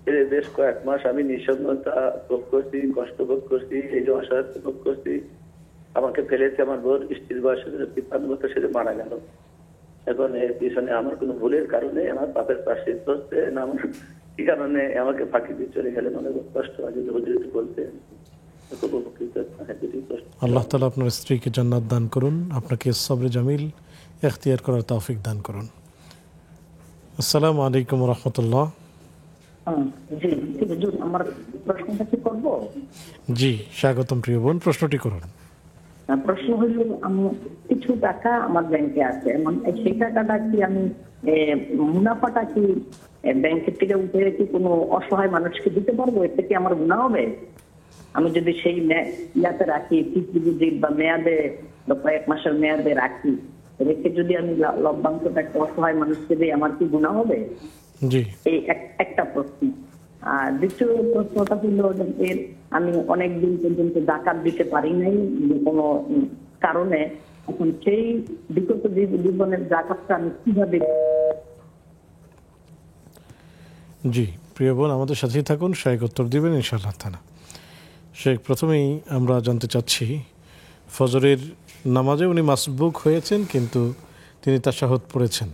এর বেশ কয়েক মাস আমি নিঃসন্নতা ভোগ করছি, কষ্ট ভোগ করছি, এই যে অসহায়ত্ব ভোগ করছি। আমাকে ফেলেছে আমার বোন, স্ত্রীর বয়স 53 বছর, সেটা মারা গেল। এখন এর পিছনে আমার কোনো ভুলের কারণে আমার পাপের প্রায়শ্চিত্ত হচ্ছে না, আমার কি কারণে আমাকে ফাঁকি দিয়ে চলে গেলেন? অনেক কষ্ট হয়, যদি হুজুর একটু বলতেন খুব উপকৃত। আল্লাহ তাআলা আপনার স্ত্রীকে জান্নাত দান করুন, আপনাকে সবরে জামিল এখতিয়ার করার তৌফিক দান করুন। আসসালামু আলাইকুম ওয়া রাহমাতুল্লাহ। জি হুজুর, আমার প্রশ্নটা কি করব? জি, স্বাগতম প্রিয় বোন, প্রশ্নটি করুন। প্রশ্ন হলো, আমি কিছু টাকা আমার ব্যাংকে আছে, সেই টাকাটা কি আমি মুনাফাটা কি ব্যাংকের থেকে উঠে কি কোনো অসহায় মানুষকে দিতে পারবো? এতে কি আমার গুনাহ হবে? আমি যদি সেই ইয়াতে রাখি, ফিক্সড ডিপোজিট বা মেয়াদে বা কয়েক মাসের মেয়াদে রাখি, রেখে যদি আমি লভ্যাংশটা একটা অসহায় মানুষকে দিই, আমার কি গুনাহ হবে? জি, এই একটা প্রশ্ন। আর দ্বিতীয় প্রশ্নটা হলো যে আমি অনেকদিন পর্যন্ত যাকাত দিতে পারি নাই কোনো কারণে, এখন সেই বিগত জীবনের যাকাতটা আমি কিভাবে? জি প্রিয় বোন, আমাদের সাথেই থাকুন, শেখ উত্তর দিবেন ইনশাআল্লাহ তাআলা। শেখ, প্রথমেই আমরা জানতে চাচ্ছি, ফজরের নামাজে উনি মাসবুক হয়েছেন কিন্তু তিনি তাশাহুদ পড়েছেন,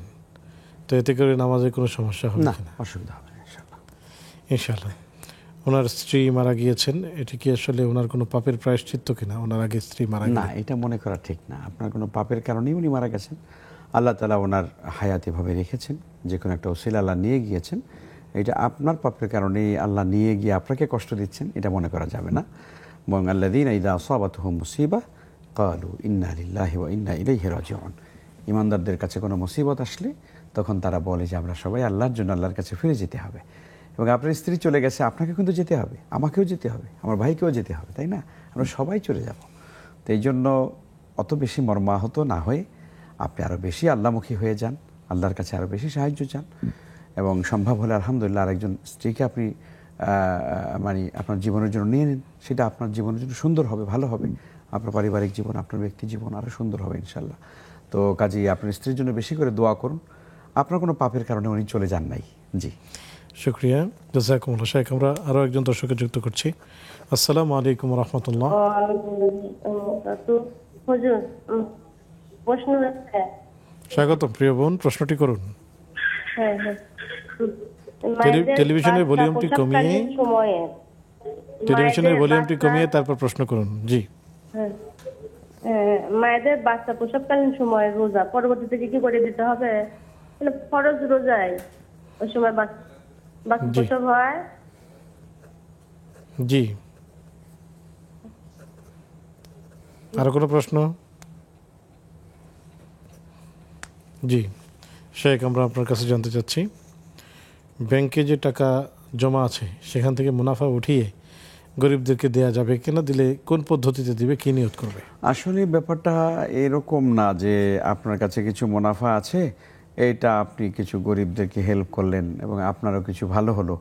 তো এতে করে নামাজে কোনো সমস্যা হবে না, কিনা? অসুবিধা হবে না ইনশাআল্লাহ। ইনশাআল্লাহ। ওনার স্ত্রী মারা গিয়েছেন, এটি কি আসলে ওনার কোনো পাপের প্রায়শ্চিত্ত কিনা? ওনার আগে স্ত্রী মারা না, গেলেন। এটা মনে করা ঠিক না। আপনার কোনো পাপের কারণেই উনি মারা গেছেন। আল্লাহ তাআলা ওনার হায়াত এভাবে রেখেছেন, যে কোনো একটা ওসিলা আল্লাহ নিয়ে গিয়েছেন। এটা আপনার পাপের কারণেই আল্লাহ নিয়ে গিয়ে আপনাকে কষ্ট দিচ্ছেন, এটা মনে করা যাবে না। বরং আল্লাযীনা ইযা আসাবাতহুম মুসিবা ক্বালু ইন্না লিল্লাহি ওয়া ইন্না ইলাইহি রাজিউন। ঈমানদারদের কাছে কোনো মুসিবত আসলে তখন তারা বলে যে আমরা সবাই আল্লাহর জন্য আল্লাহর কাছে ফিরে যেতে হবে। এবং আপনার স্ত্রী চলে গেছে, আপনাকে কিন্তু যেতে হবে, আমাকেও যেতে হবে, আমার ভাইকেও যেতে হবে, তাই না? আমরা সবাই চলে যাব। তো এই জন্য অত বেশি মর্মাহত না হয়ে আপনি আরও বেশি আল্লাহমুখী হয়ে যান, আল্লাহর কাছে আরও বেশি সাহায্য চান, এবং সম্ভব হলে আলহামদুলিল্লাহ আরেকজন স্ত্রীকে আপনি মানে আপনার জীবনের জন্য নিয়ে নিন। সেটা আপনার জীবনের জন্য সুন্দর হবে, ভালো হবে। আপনার পারিবারিক জীবন, আপনার ব্যক্তি জীবন আরও সুন্দর হবে ইনশাল্লাহ। তো কাজেই আপনার স্ত্রীর জন্য বেশি করে দোয়া করুন। আপনার কোনো পাপের কারণে উনি চলে যান নাই। জি, শুকরিয়া, জাযাকুমুল্লাহ। শেখ, আমরা আরও একজন দর্শককে যুক্ত করছি। আসসালামু আলাইকুম ওয়া রাহমাতুল্লাহ। হুজুর, প্রশ্ন আছে। স্বাগতম প্রিয় বোন, প্রশ্নটি করুন। হ্যাঁ হ্যাঁ, টেলিভিশনের ভলিউমটি কমিয়ে, টেলিভিশনের ভলিউমটি কমিয়ে তারপর প্রশ্ন করুন। জি, মায়েদের বাচ্চা প্রসবকালীন সময় রোজা পরবর্তীতে কি করে দিতে হবে? মানে ফরজ রোজায় ওই সময় বাচ্চা প্রসব হয়। জি, আরো কোনো প্রশ্ন? জি শেখ, আমরা আপনার কাছে জানতে চাচ্ছি, ব্যাংকে যে টাকা জমা আছে সেখান থেকে মুনাফা উঠিয়ে গরিবদেরকে দেয়া যাবে কিনা, দিলে কোন পদ্ধতিতে দিবে, কি নিয়ত করবে? আসলে ব্যাপারটা এরকম না যে আপনার কাছে কিছু মুনাফা আছে, এইটা আপনি কিছু গরিবদেরকে হেল্প করলেন এবং আপনারও কিছু ভালো হলো।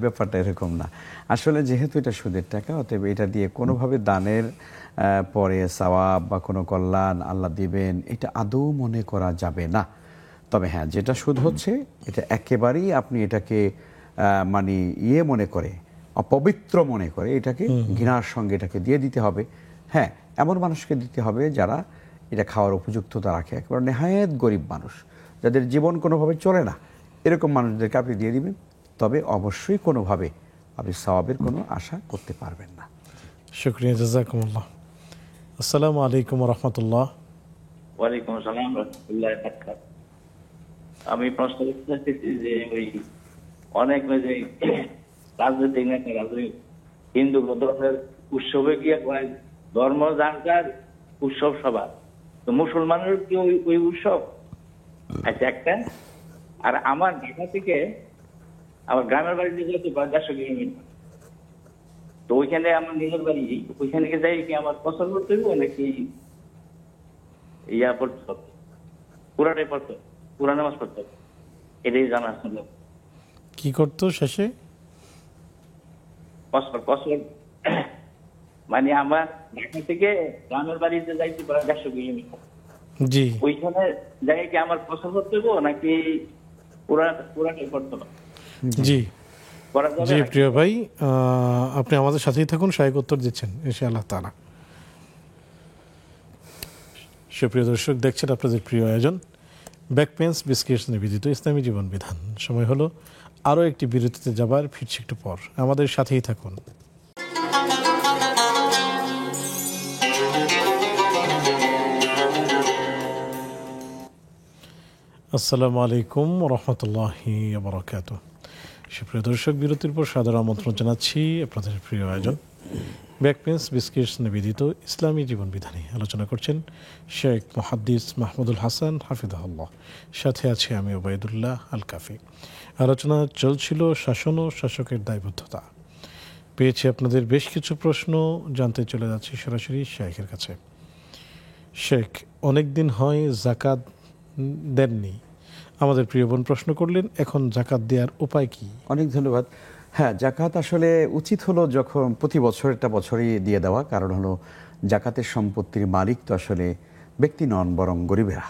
ব্যাপারটা এরকম না। আসলে যেহেতু এটা সুদের টাকা, অতএব এটা দিয়ে কোনোভাবে দানের পরে সওয়াব বা কোনো কল্যাণ আল্লাহ দিবেন, এটা আদৌ মনে করা যাবে না। তবে হ্যাঁ, যেটা সুদ হচ্ছে এটা একেবারেই আপনি এটাকে মানে মনে করে, অপবিত্র মনে করে, এটাকে ঘৃণার সঙ্গে এটাকে দিয়ে দিতে হবে। হ্যাঁ, এমন মানুষকে দিতে হবে যারা এটা খাওয়ার উপযুক্ততা রাখে, একেবারে নেহায়েত গরিব মানুষ, যাদের জীবন কোনোভাবে চলে না, এরকম মানুষদেরকে আপনি দিয়ে দিবেন। তবে অবশ্যই কোনোভাবে আপনি সওয়াবের কোনো আশা করতে পারবেন না। শুকরিয়া, জাযাকুমুল্লাহ। আসসালামু আলাইকুম ওয়া রাহমাতুল্লাহ। ওয়ালাইকুম আসসালাম ওয়া রাহমাতুল্লাহি ওয়া বারাকাতুহু। আমি প্রশ্ন করতে চাচ্ছি যে ওই অনেক যে রাজনৈতিক নেতা, রাজনৈতিক হিন্দু ধর্মের উৎসবে গিয়ে ধর্ম জানকার উৎসব সভা, তো মুসলমানের কি ওই উৎসব? আচ্ছা, একটা। আর আমার ঢাকা থেকে আমার গ্রামের বাড়ি থেকে 150 কিলোমিটার, তো ওইখানে আমার নিজের বাড়ি, ওইখানে যাই কি আমার পছন্দ করতে হবে নাকি ইয়া পড়তে হবে, পুরাটাই পড়তে হবে, পুরা নামাজ পড়তে হবে? এটাই জানা আসলে কি করতো শেষে? মানে আমার ঢাকা থেকে গ্রামের বাড়িতে যাইতে 150 কিলোমিটার, জি, ওইখানে যাই কি আমার পছন্দ করতে হবে নাকি পুরাটাই পড়তে হবে? জি জি প্রিয় ভাই, আপনি আমাদের সাথেই থাকুন, সহায়ক উত্তর দিচ্ছেন ইনশাআল্লাহ তাআলা। সুপ্রিয় দর্শক, দেখছেন আপনাদের প্রিয় আয়োজন ব্যাকপেন্স বিস্কিটস নিবেদিত ইসলামী জীবন বিধান। সময় হলো আরও একটি বিরতিতে যাবার, ফিরছি একটু পর, আমাদের সাথেই থাকুন। আসসালামু আলাইকুম রহমতুল্লাহি ওয়া বারাকাতুহু। সুপ্রিয় দর্শক, বিরতির পর সাদর আমন্ত্রণ জানাচ্ছি আপনাদের প্রিয় আয়োজন ব্যাকপেন্স বিস্কিটস নিবেদিত ইসলামী জীবন বিধানে আলোচনা করছেন শেখ মুহাদ্দিস মাহমুদুল হাসান হাফিজাহুল্লাহ। সাথে আছে আমি ওবায়দুল্লাহ আল কাফি। আলোচনা চলছিল শাসন ও শাসকের দায়বদ্ধতা। পেয়েছি আপনাদের বেশ কিছু প্রশ্ন, জানতে চলে যাচ্ছি সরাসরি শেখের কাছে। শেখ, অনেক দিন হয় জাকাত দেননি, আমাদের প্রিয় বোন প্রশ্ন করলেন, এখন জাকাত দেওয়ার উপায় কি? অনেক ধন্যবাদ। হ্যাঁ, জাকাত আসলে উচিত হলো যখন প্রতি বছরটা বছরই দিয়ে দেওয়া, কারণ হলো জাকাতের সম্পত্তির মালিক তো আসলে ব্যক্তি নন, বরং গরিবেরা।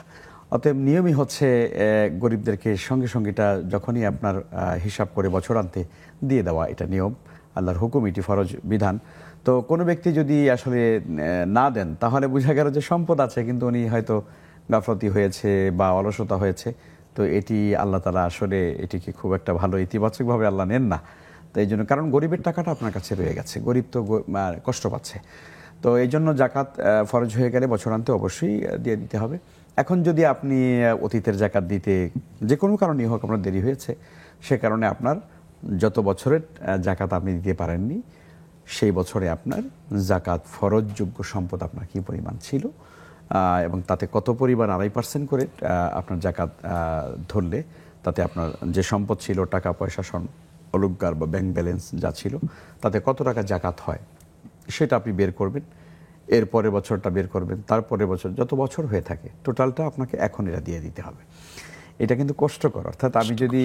অতএব নিয়মই হচ্ছে গরিবদেরকে সঙ্গে সঙ্গে এটা যখনই আপনার হিসাব করে বছরান্তে দিয়ে দেওয়া, এটা নিয়ম, আল্লাহর হুকুম, এটি ফরজ বিধান। তো কোনো ব্যক্তি যদি আসলে না দেন তাহলে বোঝা গেল যে সম্পদ আছে কিন্তু উনি হয়তো গাফলতি হয়েছে বা অলসতা হয়েছে। তো এটি আল্লাহ তাআলা আসলে এটিকে খুব একটা ভালো ইতিবাচকভাবে আল্লাহ নেন না। তো এই জন্য, কারণ গরিবের টাকাটা আপনার কাছে রয়ে গেছে, গরিব তো কষ্ট পাচ্ছে। তো এই জন্য জাকাত ফরজ হয়ে গেলে বছরান্তে অবশ্যই দিয়ে দিতে হবে। এখন যদি আপনি অতীতের জাকাত দিতে যে কোনো কারণেই হোক আপনার দেরি হয়েছে, সে কারণে আপনার যত বছরের জাকাত আপনি দিতে পারেননি সেই বছরে আপনার জাকাত ফরজযোগ্য সম্পদ আপনার কী পরিমাণ ছিল এবং তাতে কত পরিমাণ 2.5% করে আপনার জাকাত ধরলে তাতে আপনার যে সম্পদ ছিল, টাকা পয়সা, অলংকার বা ব্যাংক ব্যালেন্স যা ছিল, তাতে কত টাকা জাকাত হয় সেটা আপনি বের করবেন। এর পরের বছরটা বের করবেন, তারপরের বছর, যত বছর হয়ে থাকে টোটালটা আপনাকে এখন এটা দিয়ে দিতে হবে। এটা কিন্তু কষ্টকর। অর্থাৎ আমি যদি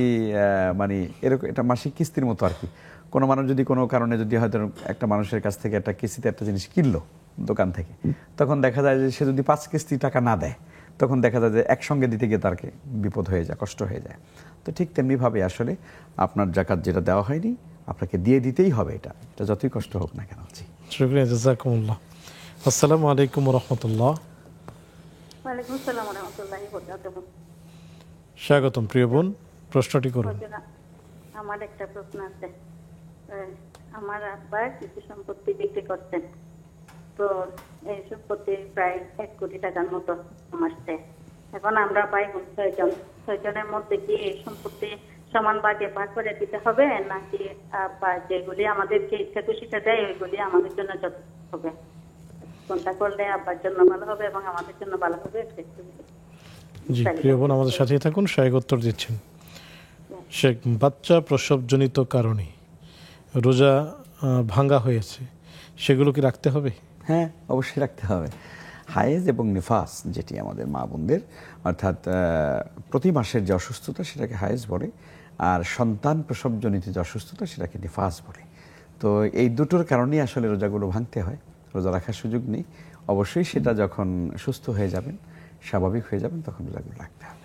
মানে এরকম এটা মাসিক কিস্তির মতো আর কি। কোনো মানুষ যদি কোনো কারণে যদি হয়তো একটা মানুষের কাছ থেকে একটা কিস্তিতে একটা জিনিস কিনলো দোকান থেকে, তখন দেখা যায় যে সে যদি 5 কিস্তি টাকা না দেয়, তখন দেখা যায় যে একসঙ্গে দিতে গিয়ে তার বিপদ হয়ে যায়, কষ্ট হয়ে যায়। তো ঠিক তেমনিভাবে আসলে আপনার জাকাত যেটা দেওয়া হয়নি আপনাকে দিয়ে দিতেই হবে, এটা যতই কষ্ট হোক না কেন। শুকরিয়া, জাযাকুমুল্লাহ। আসসালামু আলাইকুম ওয়া রাহমাতুল্লাহ। ওয়া আলাইকুম আসসালাম ওয়া রাহমাতুল্লাহি ওয়া বারাকাতুহু। স্বাগতম প্রিয় বোন, প্রশ্নটি করুন। আমার একটা প্রশ্ন আছে। আমার আব্বা কিছু সম্পত্তি বিক্রি করতেন, তো এই সম্পত্তি প্রায় 1 কোটি টাকার মতো আসছে। এখন আমরা পাই 6জনের মধ্যে কি এই সম্পত্তি সমান ভাগে ভাগ করে দিতে হবে, নাকি যেগুলি আমাদেরকে ইচ্ছা খুশিটা দেয় ওইগুলি আমাদের জন্য যথেষ্ট হবে? কোনটা করলে আব্বার জন্য ভালো হবে এবং আমাদের জন্য ভালো হবে? জি প্রিয় বোন, আমাদের সাথেই থাকুন, শেখ উত্তর দিচ্ছেন। শেখ, বাচ্চা প্রসবজনিত কারণে রোজা ভাঙ্গা হয়েছে, সেগুলো কি রাখতে হবে? হ্যাঁ, অবশ্যই রাখতে হবে। হায়েজ এবং নিফাস, যেটি আমাদের মা বোনদের, অর্থাৎ প্রতি মাসের যে অসুস্থতা সেটাকে হায়েজ বলে, আর সন্তান প্রসবজনিত যে অসুস্থতা সেটাকে নিফাস বলে। তো এই দুটোর কারণেই আসলে রোজাগুলো ভাঙতে হয়, রোজা রাখার সুযোগ নেই। অবশ্যই সেটা যখন সুস্থ হয়ে যাবেন, স্বাভাবিক হয়ে যাবেন, তখন রোজাগুলো রাখতে হবে।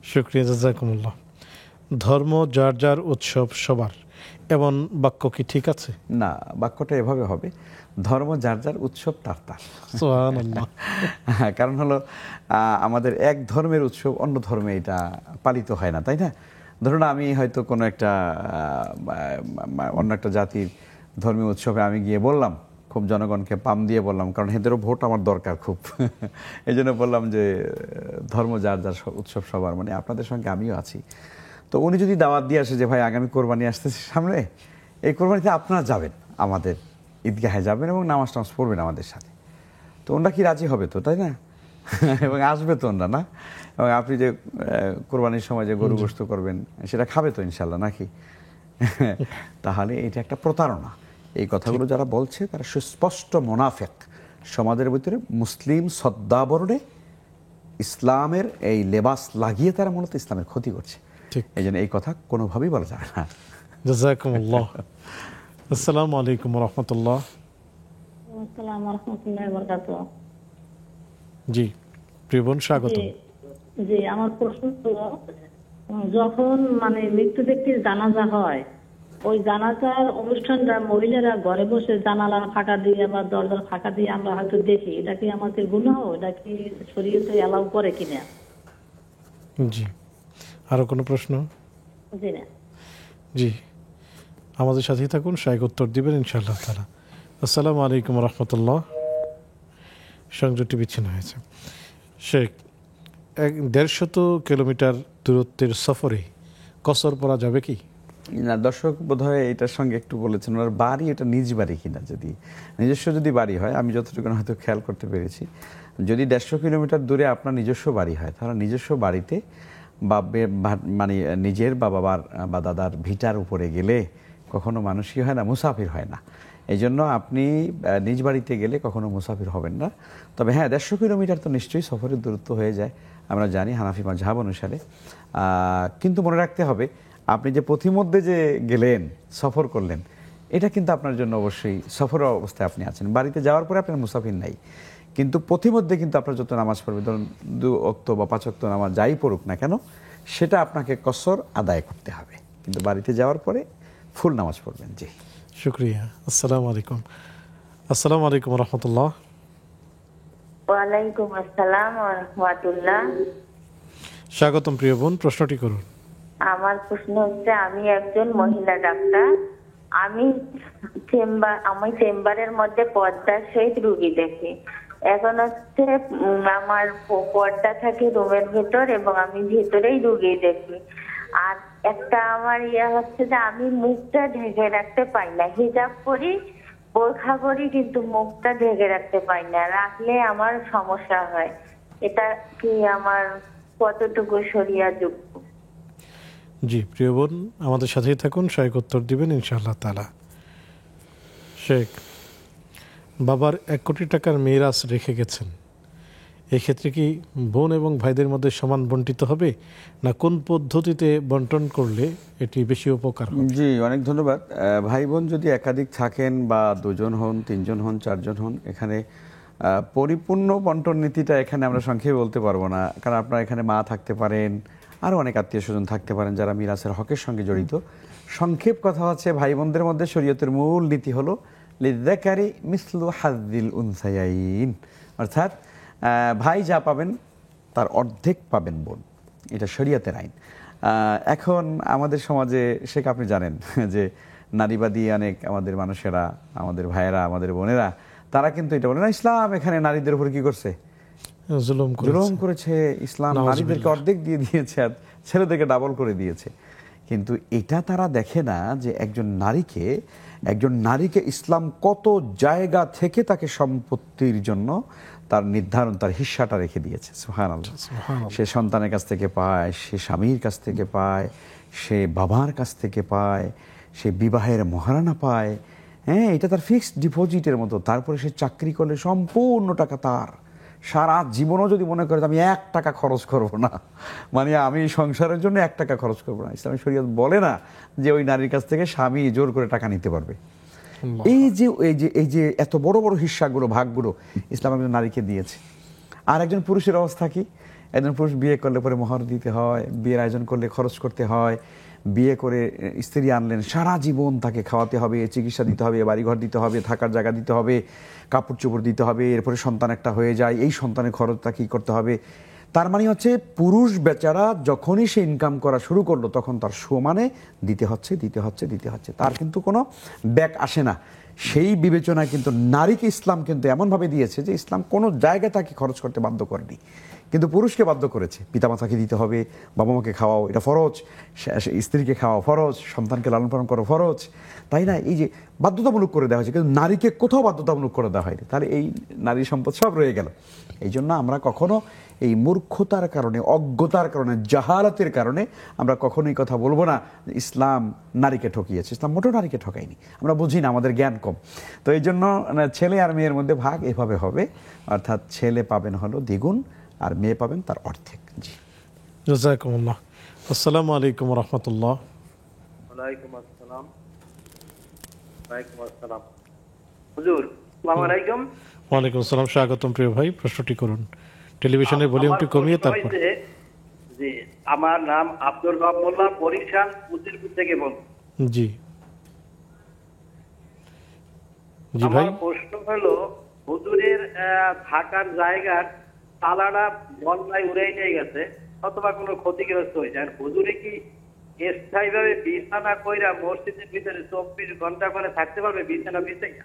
শুকরিয়া, জাযাকুমুল্লাহ। ধর্ম যার যার, উৎসব সবার, এমন বাক্য কি ঠিক আছে? না, বাক্যটা এভাবে হবে, ধর্ম যার যার, উৎসব তার তার। সুবহানাল্লাহ। কারণ হলো আমাদের এক ধর্মের উৎসব অন্য ধর্মে এটা পালিত হয় না, তাই না? ধরুন আমি হয়তো কোনো একটা অন্য একটা জাতির ধর্মীয় উৎসবে আমি গিয়ে বললাম, খুব জনগণকে পাম দিয়ে বললাম, কারণ এদেরও ভোট আমার দরকার খুব, এই জন্য বললাম যে ধর্ম যার যার, উৎসব সবার, মানে আপনাদের সঙ্গে আমিও আছি। তো উনি যদি দাওয়াত দিয়ে আসে যে ভাই আগামী কোরবানি আসতেছে সামনে, এই কোরবানিতে আপনারা যাবেন, আমাদের ঈদগাহে যাবেন এবং নামাজ টামাজ পড়বেন আমাদের সাথে, তো ওনারা কি রাজি হবে তো, তাই না? এবং আসবে তো ওনারা, না? এবং আপনি যে কোরবানির সময় যে গরু গোশত করবেন সেটা খাবে তো ইনশাল্লাহ, নাকি? তাহলে এটা একটা প্রতারণা। এই কথাগুলো যারা বলছে তারা সুস্পষ্ট মুনাফিক। সমাজের ভিতরে মুসলিম সদ্দাবরণে ইসলামের এই লেবাস লাগিয়ে তারা মূলত ইসলামের ক্ষতি করছে। এই জন্য এই কথা কোনোভাবেই বলা যাবে না। জাযাকুমুল্লাহ। আসসালামু আলাইকুম ওয়া রাহমাতুল্লাহ। আসসালামু রাহমাতুল্লাহি ওয়া বারাকাতুহু। জি প্রিয় বোন, স্বাগত। জি, আমার প্রশ্ন হলো, যখন মানে মৃত্যু ব্যক্তির জানাজা হয়, ওই জানাজার অনুষ্ঠানটা মহিলারা ঘরে বসে জানালা ফাঁকা দিয়ে বা দরজা ফাঁকা দিয়ে আমরা হয়তো দেখি, এটা কি আমাদের গুনাহ? এটা কি শরীয়তে এলাও করে কিনা? জি, আরো কোনো প্রশ্ন? জি না। জি, আমাদের সাথেই থাকুন, শেখ উত্তর দিবেন ইনশাআল্লাহ তাআলা। আসসালামু আলাইকুম ওয়া রাহমাতুল্লাহ। সংযোগটি বিচ্ছিন্ন হয়েছে। শেখ, 150 কিলোমিটার দূরত্বের সফরে কসর পড়া যাবে কি? না, দর্শক বোধহয় এটার সঙ্গে একটু বলেছেন ওনার বাড়ি এটা নিজ বাড়ি কিনা। যদি নিজস্ব যদি বাড়ি হয়, আমি যতটুকু হয়তো খেয়াল করতে পেরেছি, যদি 150 কিলোমিটার দূরে আপনার নিজস্ব বাড়ি হয়, তাহলে নিজস্ব বাড়িতে বা মানে নিজের বা বাবার বা দাদার ভিটার উপরে গেলে কখনো মানুষই হয় না, মুসাফির হয় না। এই জন্য আপনি নিজ বাড়িতে গেলে কখনো মুসাফির হবেন না। তবে হ্যাঁ, 150 কিলোমিটার তো নিশ্চয়ই সফরের দূরত্ব হয়ে যায়, আমরা জানি হানাফি মাযহাব অনুসারে। কিন্তু মনে রাখতে হবে, আপনি যে পথিমধ্যে যে গেলেন, সফর করলেন, এটা কিন্তু আপনার জন্য অবশ্যই সফর অবস্থায় আপনি আছেন। বাড়িতে যাওয়ার পরে আপনার মুসাফির নাই, কিন্তু পথিমধ্যে কিন্তু আপনার যত নামাজ পড়বে, ধরুন 2 ওয়াক্ত বা 5 ওয়াক্ত নামাজ যাই পড়ুক না কেন, সেটা আপনাকে কসর আদায় করতে হবে, কিন্তু বাড়িতে যাওয়ার পরে ফুল নামাজ পড়বেন। জি, শুক্রিয়া। আসসালামু আলাইকুম। আসসালামু আলাইকুম রহমতুল্লাহ। ওয়ালাইকুম আসসালাম ওয়া রাহমাতুল্লাহ। স্বাগতম প্রিয় বোন, প্রশ্নটি করুন। আমার প্রশ্ন হচ্ছে, আমি একজন মহিলা ডাক্তার। আমি চেম্বারের মধ্যে পর্দার সহিত রুগী দেখি। এখন হচ্ছে আমার পর্দা থাকে রুমের ভেতর এবং আমি ভেতরেই রুগী দেখি। আর একটা আমার হচ্ছে যে আমি মুখটা ঢেকে রাখতে পারি না, হিজাব করি, বোরখা করি, কিন্তু মুখটা ঢেকে রাখতে পারি না, রাখলে আমার সমস্যা হয়। এটা কি আমার কতটুকু শরিয়াযুক্ত? জি প্রিয় বোন, আমাদের সাথেই থাকুন, সঠিক উত্তর দিবেন ইনশাআল্লাহ তাআলা। শেখ, বাবার 1 কোটি টাকার মিরাস রেখে গেছেন, এক্ষেত্রে কি বোন এবং ভাইদের মধ্যে সমান বন্টিত হবে, না কোন পদ্ধতিতে বন্টন করলে এটি বেশি উপকার হবে? জি, অনেক ধন্যবাদ। ভাই বোন যদি একাধিক থাকেন, বা 2 জন হন, 3 জন হন, 4 জন হন, এখানে পরিপূর্ণ বন্টন নীতিটা এখানে আমরা সংক্ষেপে বলতে পারবো না, কারণ আপনার এখানে মা থাকতে পারেন, আরও অনেক আত্মীয় স্বজন থাকতে পারেন যারা মিরাসের হকের সঙ্গে জড়িত। সংক্ষেপ কথা হচ্ছে, ভাই বোনদের মধ্যে শরীয়তের মূল নীতি হলো লিযযাকারি মিসলু হাযযিল উনসায়াইন, অর্থাৎ ভাই যা পাবেন তার অর্ধেক পাবেন বোন, এটা শরীয়তের আইন। এখন আমাদের সমাজে, শেখ আপনি জানেন যে নারীবাদী অনেক আমাদের মানুষেরা, আমাদের ভাইয়েরা, আমাদের বোনেরা, তারা কিন্তু এটা বলে না, ইসলাম এখানে নারীদের উপর কি করছে, জুলুম করেছে, ইসলাম নারীদেরকে অর্ধেক দিয়ে দিয়েছে আর ছেলেদেরকে ডাবল করে দিয়েছে। কিন্তু এটা তারা দেখে না যে একজন নারীকে ইসলাম কত জায়গা থেকে তাকে সম্পত্তির জন্য তার নির্ধারণ, তার হিস্সাটা রেখে দিয়েছে। সুবহানাল্লাহ। সে সন্তানের কাছ থেকে পায়, সে স্বামীর কাছ থেকে পায়, সে বাবার কাছ থেকে পায়, সে বিবাহের মহারণা পায়। হ্যাঁ, এটা তার ফিক্সড ডিপোজিটের মতো। তারপরে সে চাকরি করলে সম্পূর্ণ টাকা তার। সারা জীবনও যদি মনে করে আমি 1 টাকা খরচ করব না, মানে আমি সংসারের জন্য 1 টাকা খরচ করবো না, ইসলামী শরীয়ত বলে না যে ওই নারীর কাছ থেকে স্বামী জোর করে টাকা নিতে পারবে। এই যে এত বড় বড় হিস্সাগুলো, ভাগগুলো ইসলাম একজন নারীকে দিয়েছে। আর একজন পুরুষের অবস্থা কি? একজন পুরুষ বিয়ে করলে পরে মোহর দিতে হয়, বিয়ের আয়োজন করলে খরচ করতে হয়, বিয়ে করে স্ত্রী আনলেন, সারা জীবন তাকে খাওয়াতে হবে, চিকিৎসা দিতে হবে, বাড়িঘর দিতে হবে, থাকার জায়গা দিতে হবে, কাপড় চোপড় দিতে হবে, এরপরে সন্তান একটা হয়ে যায়, এই সন্তানের খরচটা কী করতে হবে। তার মানে হচ্ছে পুরুষ বেচারা যখনই সে ইনকাম করা শুরু করলো, তখন তার সমানে দিতে হচ্ছে, তার কিন্তু কোনো ব্যাক আসে না। সেই বিবেচনায় কিন্তু নারীকে ইসলাম কিন্তু এমনভাবে দিয়েছে যে ইসলাম কোনো জায়গায় তাকে খরচ করতে বাধ্য করেনি, কিন্তু পুরুষকে বাধ্য করেছে। পিতামাতাকে দিতে হবে, বাবা মাকে খাওয়াও, এটা ফরজ, স্ত্রীকে খাওয়াও ফরজ, সন্তানকে লালন পালন করো ফরজ, তাই না? এই যে বাধ্যতামূলক করে দেওয়া হয়েছে, কিন্তু নারীকে কোথাও বাধ্যতামূলক করে দেওয়া হয়নি। তাহলে এই নারী সম্পদ সব রয়ে গেল। এই জন্য আমরা কখনো এই মূর্খতার কারণে, অজ্ঞতার কারণে, জাহালাতের কারণে আমরা কখনোই কথা বলবো না ইসলাম নারীকে ঠকিয়েছে। ইসলাম মোটেও নারীকে ঠকায়নি, আমরা বুঝি না, আমাদের জ্ঞান কম। তো এই জন্য ছেলে আর মেয়ের মধ্যে ভাগ এভাবে হবে, অর্থাৎ ছেলে পাবেন হলো দ্বিগুণ আর মেয়ে পাবেন তার অর্ধেক। জি, জাযাকুমুল্লাহ। আসসালামু আলাইকুম রহমতুল্লাহ। ওয়ালাইকুম আসসালাম। হুজুর, আসসালামু আলাইকুম। ওয়ালাইকুম আসসালাম, স্বাগতম প্রিয় ভাই, প্রশ্নটি করুন। টেলিভিশনের ভলিউমটি কমিয়ে তারপর। জি, আমার নাম আব্দুল রব মোল্লা, বরিশাল উজিরপুর থেকে বলছি। জি জি ভাই, আমার প্রশ্ন হলো, হুজুরের থাকার জায়গার তালাটা বন্যায় উড়ে নিয়ে গেছে অথবা কোনো ক্ষতিগ্রস্ত হয়েছে, আর হুজুরে কি স্থায়ীভাবে বিছানা কইরা মসজিদের ভিতরে 24 ঘন্টা করে থাকতে পারবে বিছানা বিছাইয়া?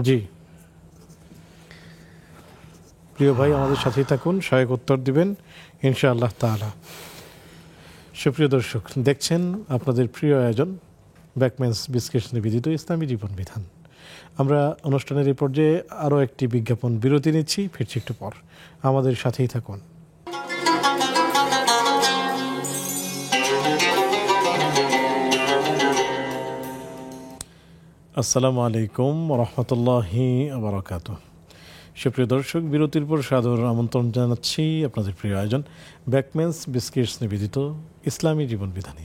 জি প্রিয় ভাই, আমাদের সাথেই থাকুন, সহায়ক উত্তর দিবেন ইনশাআল্লাহ তাআলা। সুপ্রিয় দর্শক, দেখছেন আপনাদের প্রিয় আয়োজন ব্যাকম্যানস বিস্কিটস নিবেদিত ইসলামী জীবন বিধান। আমরা অনুষ্ঠানের এই পর্যায়ে আরও একটি বিজ্ঞাপন বিরতি নিচ্ছি, ফিরছি একটু পর, আমাদের সাথেই থাকুন। আসসালামু আলাইকুম রহমতুল্লাহি বারাকাতুহু। সুপ্রিয় দর্শক, বিরতির পর সাদর আমন্ত্রণ জানাচ্ছি আপনাদের প্রিয় আয়োজন ব্যাকম্যানস বিস্কিটস নিবেদিত ইসলামী জীবন বিধানে।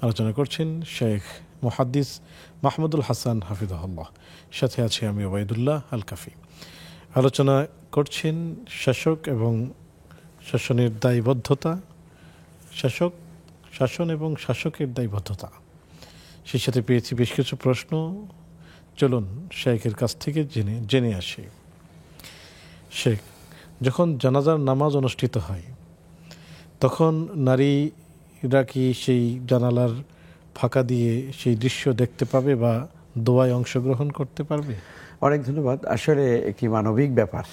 আলোচনা করছেন শেখ মুহাদ্দিস মাহমুদুল হাসান হাফিজাহুল্লাহ, সাথে আছি আমি ওবায়দুল্লাহ আল কাফি। আলোচনা করছেন শাসক এবং শাসনের দায়বদ্ধতা, শাসন এবং শাসকের দায়বদ্ধতা। সেই সাথে পেয়েছি বেশ কিছু প্রশ্ন, চলুন শেখের কাছ থেকে জেনে আসি। শেখ, যখন জানাজার নামাজ অনুষ্ঠিত হয় তখন নারীরা কি সেই জানালার ফাঁকা দিয়ে সেই দৃশ্য দেখতে পাবে বা দোয়ায় অংশগ্রহণ করতে পারবে? অনেক ধন্যবাদ। আসলে একটি মানবিক ব্যাপার।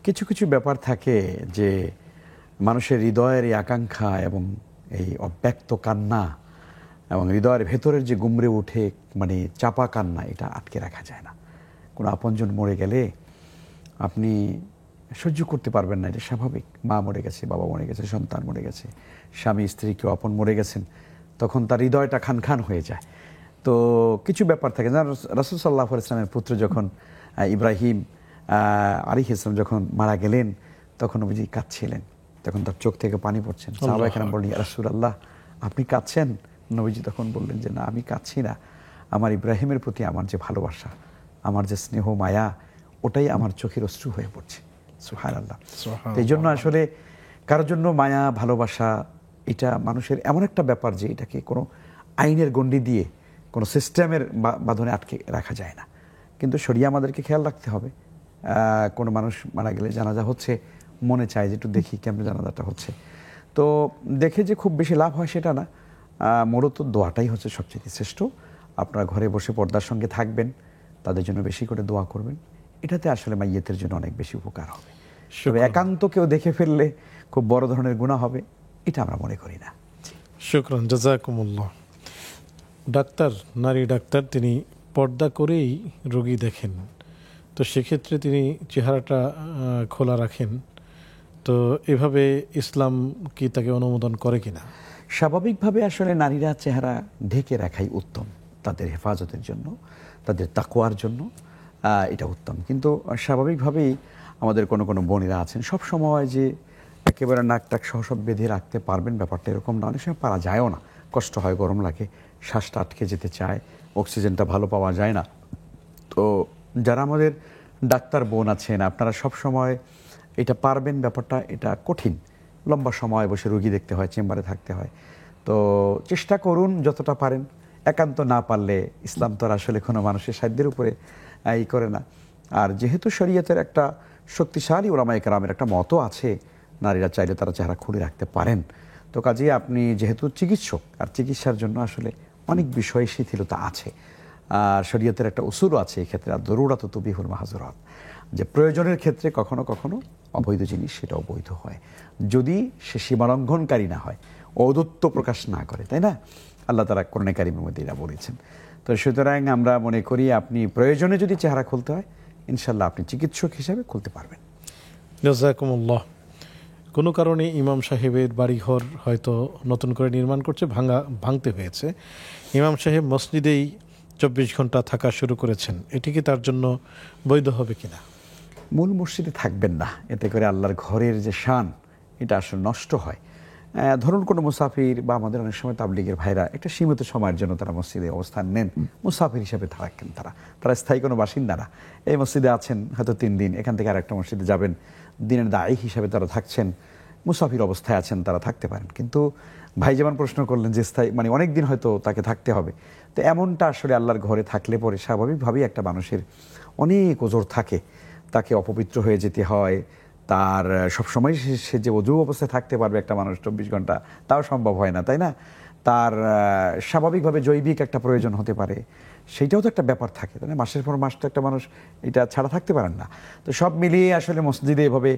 কিছু কিছু ব্যাপার থাকে যে মানুষের হৃদয়ের এই আকাঙ্ক্ষা এবং এই অব্যক্ত কান্না এবং হৃদয়ের ভেতরের যে গুমড়ে উঠে মানে চাপা কান্না, এটা আটকে রাখা যায় না। কোনো আপনজন মরে গেলে আপনি সহ্য করতে পারবেন না, এটা স্বাভাবিক। মা মরে গেছে, বাবা মরে গেছে, সন্তান মরে গেছে, স্বামী স্ত্রী কেউ আপন মরে গেছেন, তখন তার হৃদয়টা খান খান হয়ে যায়। তো কিছু ব্যাপার থাকে। রাসূল সাল্লাল্লাহু আলাইহি ওয়াসাল্লামের পুত্র যখন ইব্রাহিম আলাইহিস সালাম যখন মারা গেলেন, তখন নবীজি কাঁদছিলেন, তখন তার চোখ থেকে পানি পড়ছেন। সাহাবায়ে কেরাম বললেন, ইয়া রাসূলুল্লাহ, আপনি কাঁদছেন? নবীজি তখন বললেন যে না, আমি কাঁদছি না, আমার ইব্রাহিমের প্রতি আমার যে ভালোবাসা, আমার যে স্নেহ মায়া, ওটাই আমার চোখের অশ্রু হয়ে পড়ছে। সুবহানাল্লাহ। এই জন্য আসলে কারোর জন্য মায়া ভালোবাসা এটা মানুষের এমন একটা ব্যাপার যে এটাকে কোনো আইনের গণ্ডি দিয়ে কোনো সিস্টেমের বাঁধনে আটকে রাখা যায় না। কিন্তু শরিয়া আমাদেরকে খেয়াল রাখতে হবে। কোনো মানুষ মারা গেলে জানাজা হচ্ছে, মনে চায় যে একটু দেখি কেমন জানাজাটা হচ্ছে। তো দেখে যে খুব বেশি লাভ হয় সেটা না, মূলত দোয়াটাই হচ্ছে সবচেয়ে শ্রেষ্ঠ। আপনারা ঘরে বসে পর্দার সঙ্গে থাকবেন, তাদের জন্য বেশি করে দোয়া করবেন, এটাতে আসলে মাইয়েতের জন্য অনেক বেশি উপকার হবে। তবে একান্ত কেউ দেখে ফেললে খুব বড় ধরনের গুনাহ হবে, এটা আমরা মনে করি না। শুকরান, জাযাকুমুল্লাহ। ডাক্তার, নারী ডাক্তার, তিনি পর্দা করেই রোগী দেখেন, তো সেক্ষেত্রে তিনি চেহারাটা খোলা রাখেন, তো এভাবে ইসলাম কি তাকে অনুমোদন করে কিনা? স্বাভাবিকভাবে আসলে নারীরা চেহারা ঢেকে রাখাই উত্তম, তাদের হেফাজতের জন্য, তাদের তাকওয়ার জন্য এটা উত্তম। কিন্তু স্বাভাবিকভাবেই আমাদের কোনো কোনো বোনেরা আছেন সব সময় যে একেবারে নাক টাক সহ সব বেঁধে রাখতে পারবেন, ব্যাপারটা এরকম না। অনেক সময় পারা যায়ও না, কষ্ট হয়, গরম লাগে, শ্বাসটা আটকে যেতে চায়, অক্সিজেনটা ভালো পাওয়া যায় না। তো যারা আমাদের ডাক্তার বোন আছেন, আপনারা সব সময় এটা পারবেন, ব্যাপারটা এটা কঠিন, লম্বা সময় বসে রুগী দেখতে হয়, চেম্বারে থাকতে হয়। তো চেষ্টা করুন যতটা পারেন। একান্ত না পারলে ইসলাম তো আসলে কোনো মানুষের সাধ্যের উপরে করে না। আর যেহেতু শরীয়তের একটা শক্তিশালী উলামায়ে কেরামের একটা মতও আছে, নারীরা চাইলে তারা চেহারা খুলে রাখতে পারেন। তো কাজেই আপনি যেহেতু চিকিৎসক, আর চিকিৎসার জন্য আসলে অনেক বিষয় শিথিলতা আছে, আর শরীয়তের একটা উসুলও আছে এক্ষেত্রে, আর দরুরাত তুবিহুল মাহজুরাত, যে প্রয়োজনের ক্ষেত্রে কখনো কখনো অবৈধ জিনিস সেটাও বৈধ হয়, যদি সে সীমালঙ্ঘনকারী না হয়, ঔদ্ধত্য প্রকাশ না করে, তাই না? আল্লাহ তাআলা কোরআনে কারীমের মধ্যে এটা বলেছেন। তো সুতরাং আমরা মনে করি আপনি প্রয়োজনে যদি চেহারা খুলতে হয়, ইনশাল্লাহ আপনি চিকিৎসক হিসাবে খুলতে পারবেন। জাযাকুমুল্লাহ। কোনো কারণে ইমাম সাহেবের বাড়িঘর হয়তো নতুন করে নির্মাণ করছে, ভাঙতে হয়েছে, ইমাম সাহেব মসজিদেই 24 ঘন্টা থাকা শুরু করেছেন, এটি কি তার জন্য বৈধ হবে কিনা? মূল মসজিদে থাকবেন না, এতে করে আল্লাহর ঘরের যে শান এটা আসলে নষ্ট হয়। ধরুন কোনো মুসাফির বা আমাদের অনেক সময় তাবলিগের ভাইরা একটা সীমিত সময়ের জন্য তারা মসজিদে অবস্থান নেন, মুসাফির হিসেবে থাকেন, তারা স্থায়ী কোনো বাসিন্দা না, এই মসজিদে আছেন হয়তো 3 দিন, এখান থেকে আরেকটা মসজিদে যাবেন, দিনের দায়ী হিসাবে তারা থাকছেন, মুসাফির অবস্থায় আছেন, তারা থাকতে পারেন। কিন্তু ভাই যেমন প্রশ্ন করলেন যে স্থায়ী মানে অনেক দিন হয়তো তাকে থাকতে হবে, তো এমনটা আসলে আল্লাহর ঘরে থাকলে পরে স্বাভাবিকভাবেই একটা মানুষের অনেক ওজর থাকে, তাকে অপবিত্র হয়ে যেতে হয়, তার সবসময় সে যে অজু অবস্থায় থাকতে পারবে একটা মানুষ 24 ঘন্টা, তাও সম্ভব হয় না, তাই না? তার স্বাভাবিকভাবে জৈবিক একটা প্রয়োজন হতে পারে, সেইটাও তো একটা ব্যাপার থাকে, তাই না? মাসের পর মাস তো একটা মানুষ এটা ছাড়া থাকতে পারেন না। তো সব মিলিয়ে আসলে মসজিদে এভাবে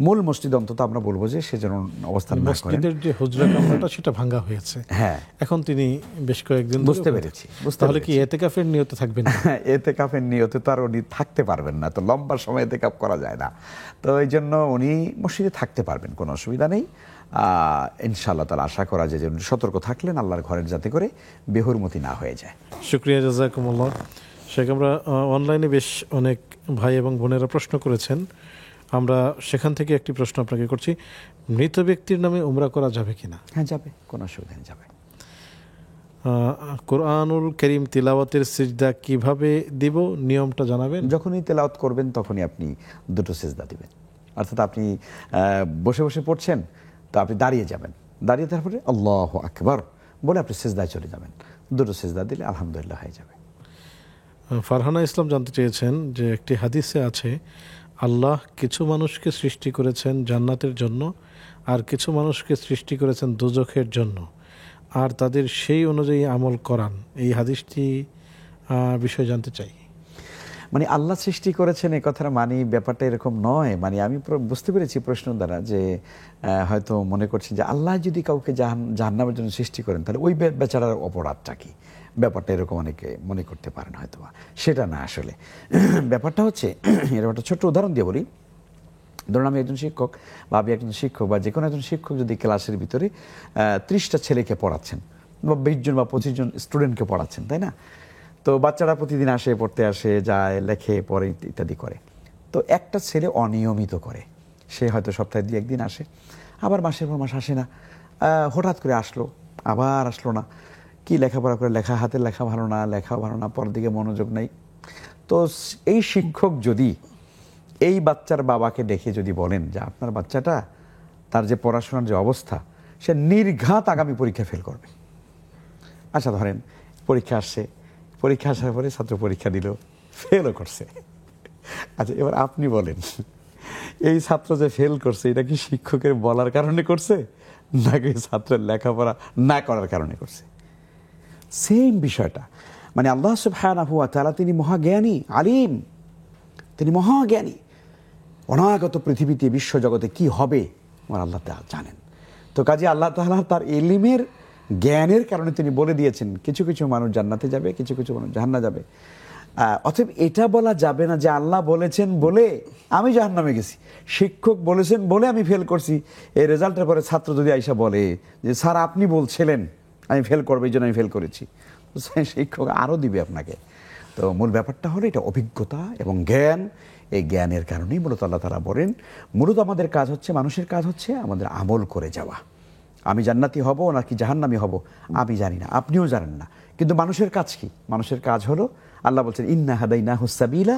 মূল মসজিদ অন্তত আমরা বলবো যে সে যেন অবস্থান না করেন। মসজিদের যে হুজরা কামরাটা সেটা ভাঙা হয়েছে, হ্যাঁ, এখন তিনি বেশ কয়েকদিন বুঝতে পেরেছি। তাহলে কি এতেকাফের নিয়তে থাকবেন না? এতেকাফের নিয়তে তো আর উনি থাকতে পারবেন না, তো লম্বা সময় এতেকাফ করা যায় না। তো এই জন্য উনি মসজিদে থাকতে পারবেন, কোনো অসুবিধা নেই। ইনশাআল্লাহ তাআলা আশা করা যায় যে উনি সতর্ক থাকলেন আল্লাহর ঘরের, যাতে করে বেহুরমতি না হয়ে যায়। শুকরিয়া, জাযাকুমুল্লাহ। শেখ, আমরা অনলাইনে বেশ অনেক ভাই এবং বোনেরা প্রশ্ন করেছেন, আমরা সেখান থেকে একটি প্রশ্ন আপনাকে করছি। মৃত ব্যক্তির নামে উমরা করা যাবে কিনা? হ্যাঁ, যাবে, কোনো অসুবিধা নেই, যাবে। কোরআনুল কারীম তিলাওয়াতের সিজদা কিভাবে দিব, নিয়মটা জানাবেন। যখনই তেলাওয়াত করবেন তখনই আপনি দুটো সিজদা দিবেন। অর্থাৎ আপনি বসে বসে পড়ছেন, তো আপনি দাঁড়িয়ে যাবেন, দাঁড়িয়ে তারপরে আল্লাহু আকবার বলে আপনি সিজদায় চলে যাবেন। দুটো সিজদা দিলে আলহামদুলিল্লাহ হয়ে যাবে। ফারহানা ইসলাম জানতে চেয়েছেন যে একটি হাদিসে আছে আল্লাহ কিছু মানুষকে সৃষ্টি করেছেন জান্নাতের জন্য আর কিছু মানুষকে সৃষ্টি করেছেন দোজখের জন্য, আর তাদের সেই অনুযায়ী আমল করান। এই হাদিসটি বিষয়ে জানতে চাই। মানে আল্লাহ সৃষ্টি করেছেন এ কথার মানে ব্যাপারটা এরকম নয়। মানে আমি বুঝতে পেরেছি প্রশ্ন দ্বারা যে হয়তো মনে করছেন যে আল্লাহ যদি কাউকে জাহান্নামের জন্য সৃষ্টি করেন তাহলে ওই বেচারার অপরাধটা কি, ব্যাপারটা এরকম অনেকে মনে করতে পারেন হয়তো। সেটা না, আসলে ব্যাপারটা হচ্ছে এরকম একটা ছোট্ট উদাহরণ দিয়ে বলি। ধরুন আমি একজন শিক্ষক বা আমি একজন শিক্ষক বা যে কোনো একজন শিক্ষক যদি ক্লাসের ভিতরে 30টা ছেলেকে পড়াচ্ছেন বা 20 জন বা 25 জন স্টুডেন্টকে পড়াচ্ছেন, তাই না? তো বাচ্চারা প্রতিদিন আসে, পড়তে আসে, যায়, লেখে, পড়ে, ইত্যাদি করে। তো একটা ছেলে অনিয়মিত করে, সে হয়তো সপ্তাহে 2-1 দিন আসে, আবার মাসের পর মাস আসে না, হঠাৎ করে আসলো, আবার আসলো না। কি লেখাপড়া করে, হাতের লেখা ভালো না, লেখাও ভালো না, পরের দিকে মনোযোগ নেই। তো এই শিক্ষক যদি এই বাচ্চার বাবাকে দেখে যদি বলেন যে আপনার বাচ্চাটা, তার যে পড়াশোনার যে অবস্থা, সে নির্ঘাত আগামী পরীক্ষা ফেল করবে। আচ্ছা ধরেন পরীক্ষা আসছে, পরীক্ষা আসার পরে ছাত্র পরীক্ষা দিল, ফেলও করছে। আচ্ছা এবার আপনি বলেন এই ছাত্র যে ফেল করছে এটা কি শিক্ষকের বলার কারণে করছে নাকি ছাত্রের লেখাপড়া না করার কারণে করছে? সেম বিষয়টা। মানে আল্লাহ সুবহানাহু ওয়া তাআলা তিনি মহাজ্ঞানী, আলিম, তিনি মহাজ্ঞানী। অনাগত পৃথিবীতে, বিশ্বজগতে কি হবে আমার আল্লাহ তাআলা জানেন। তো কাজে আল্লাহ তাআলা তার ইলমের, জ্ঞানের কারণে তিনি বলে দিয়েছেন কিছু কিছু মানুষ জান্নাতে যাবে, কিছু কিছু মানুষ জাহান্নামে যাবে। অতএব এটা বলা যাবে না যে আল্লাহ বলেছেন বলে আমি জাহান্নামে গেছি, শিক্ষক বলেছেন বলে আমি ফেল করছি। এই রেজাল্টের পরে ছাত্র যদি আইসা বলে যে স্যার আপনি বলছিলেন আমি ফেল করবো, এই জন্য আমি ফেল করেছি, শিক্ষক আরও দিবে আপনাকে। তো মূল ব্যাপারটা হলো এটা অভিজ্ঞতা এবং জ্ঞান। এই জ্ঞানের কারণেই মূলত আল্লাহ তাআলা বলেন মূলত আমাদের কাজ হচ্ছে, মানুষের কাজ হচ্ছে আমাদের আমল করে যাওয়া। আমি জান্নাতি হব নাকি জাহান্নামী হব আমি জানি না, আপনিও জানেন না, কিন্তু মানুষের কাজ কি? মানুষের কাজ হলো, আল্লাহ বলছেন ইন্না হাদাইনাহুস সাবিলা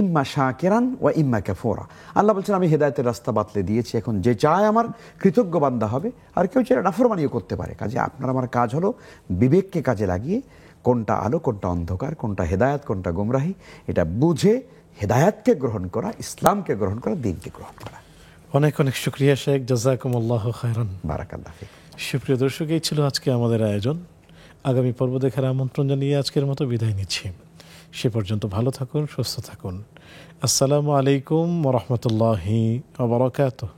ইম্মা শাকিরান ওয়া ইম্মা কাফুরা। আল্লাহ বলছেন আমি হেদায়েতের রাস্তা বাতলে দিয়েছি, এখন যে চায় আমার কৃতজ্ঞ বান্দা হবে, আর কেউ চায় নাফরমানিও করতে পারে। কাজে আপনার আমার কাজ হলো বিবেককে কাজে লাগিয়ে কোনটা আলো, কোনটা অন্ধকার, কোনটা হেদায়েত, কোনটা গুমরাহি, এটা বুঝে হেদায়েতকে গ্রহণ করা, ইসলামকে গ্রহণ করা, দ্বীনকে গ্রহণ করা। অনেক অনেক শুকরিয়া শেখ, জাযাকুমুল্লাহু খায়রান। বারাকাল্লাহ ফিক। সুপ্রিয় দর্শক, এই ছিল আজকে আমাদের আয়োজন। আগামী পর্ব দেখার আমন্ত্রণ জানিয়ে আজকের মতো বিদায় নিচ্ছি। সে পর্যন্ত ভালো থাকুন, সুস্থ থাকুন। আসসালামু আলাইকুম ওয়া রাহমাতুল্লাহি ওয়া বারাকাতুহু।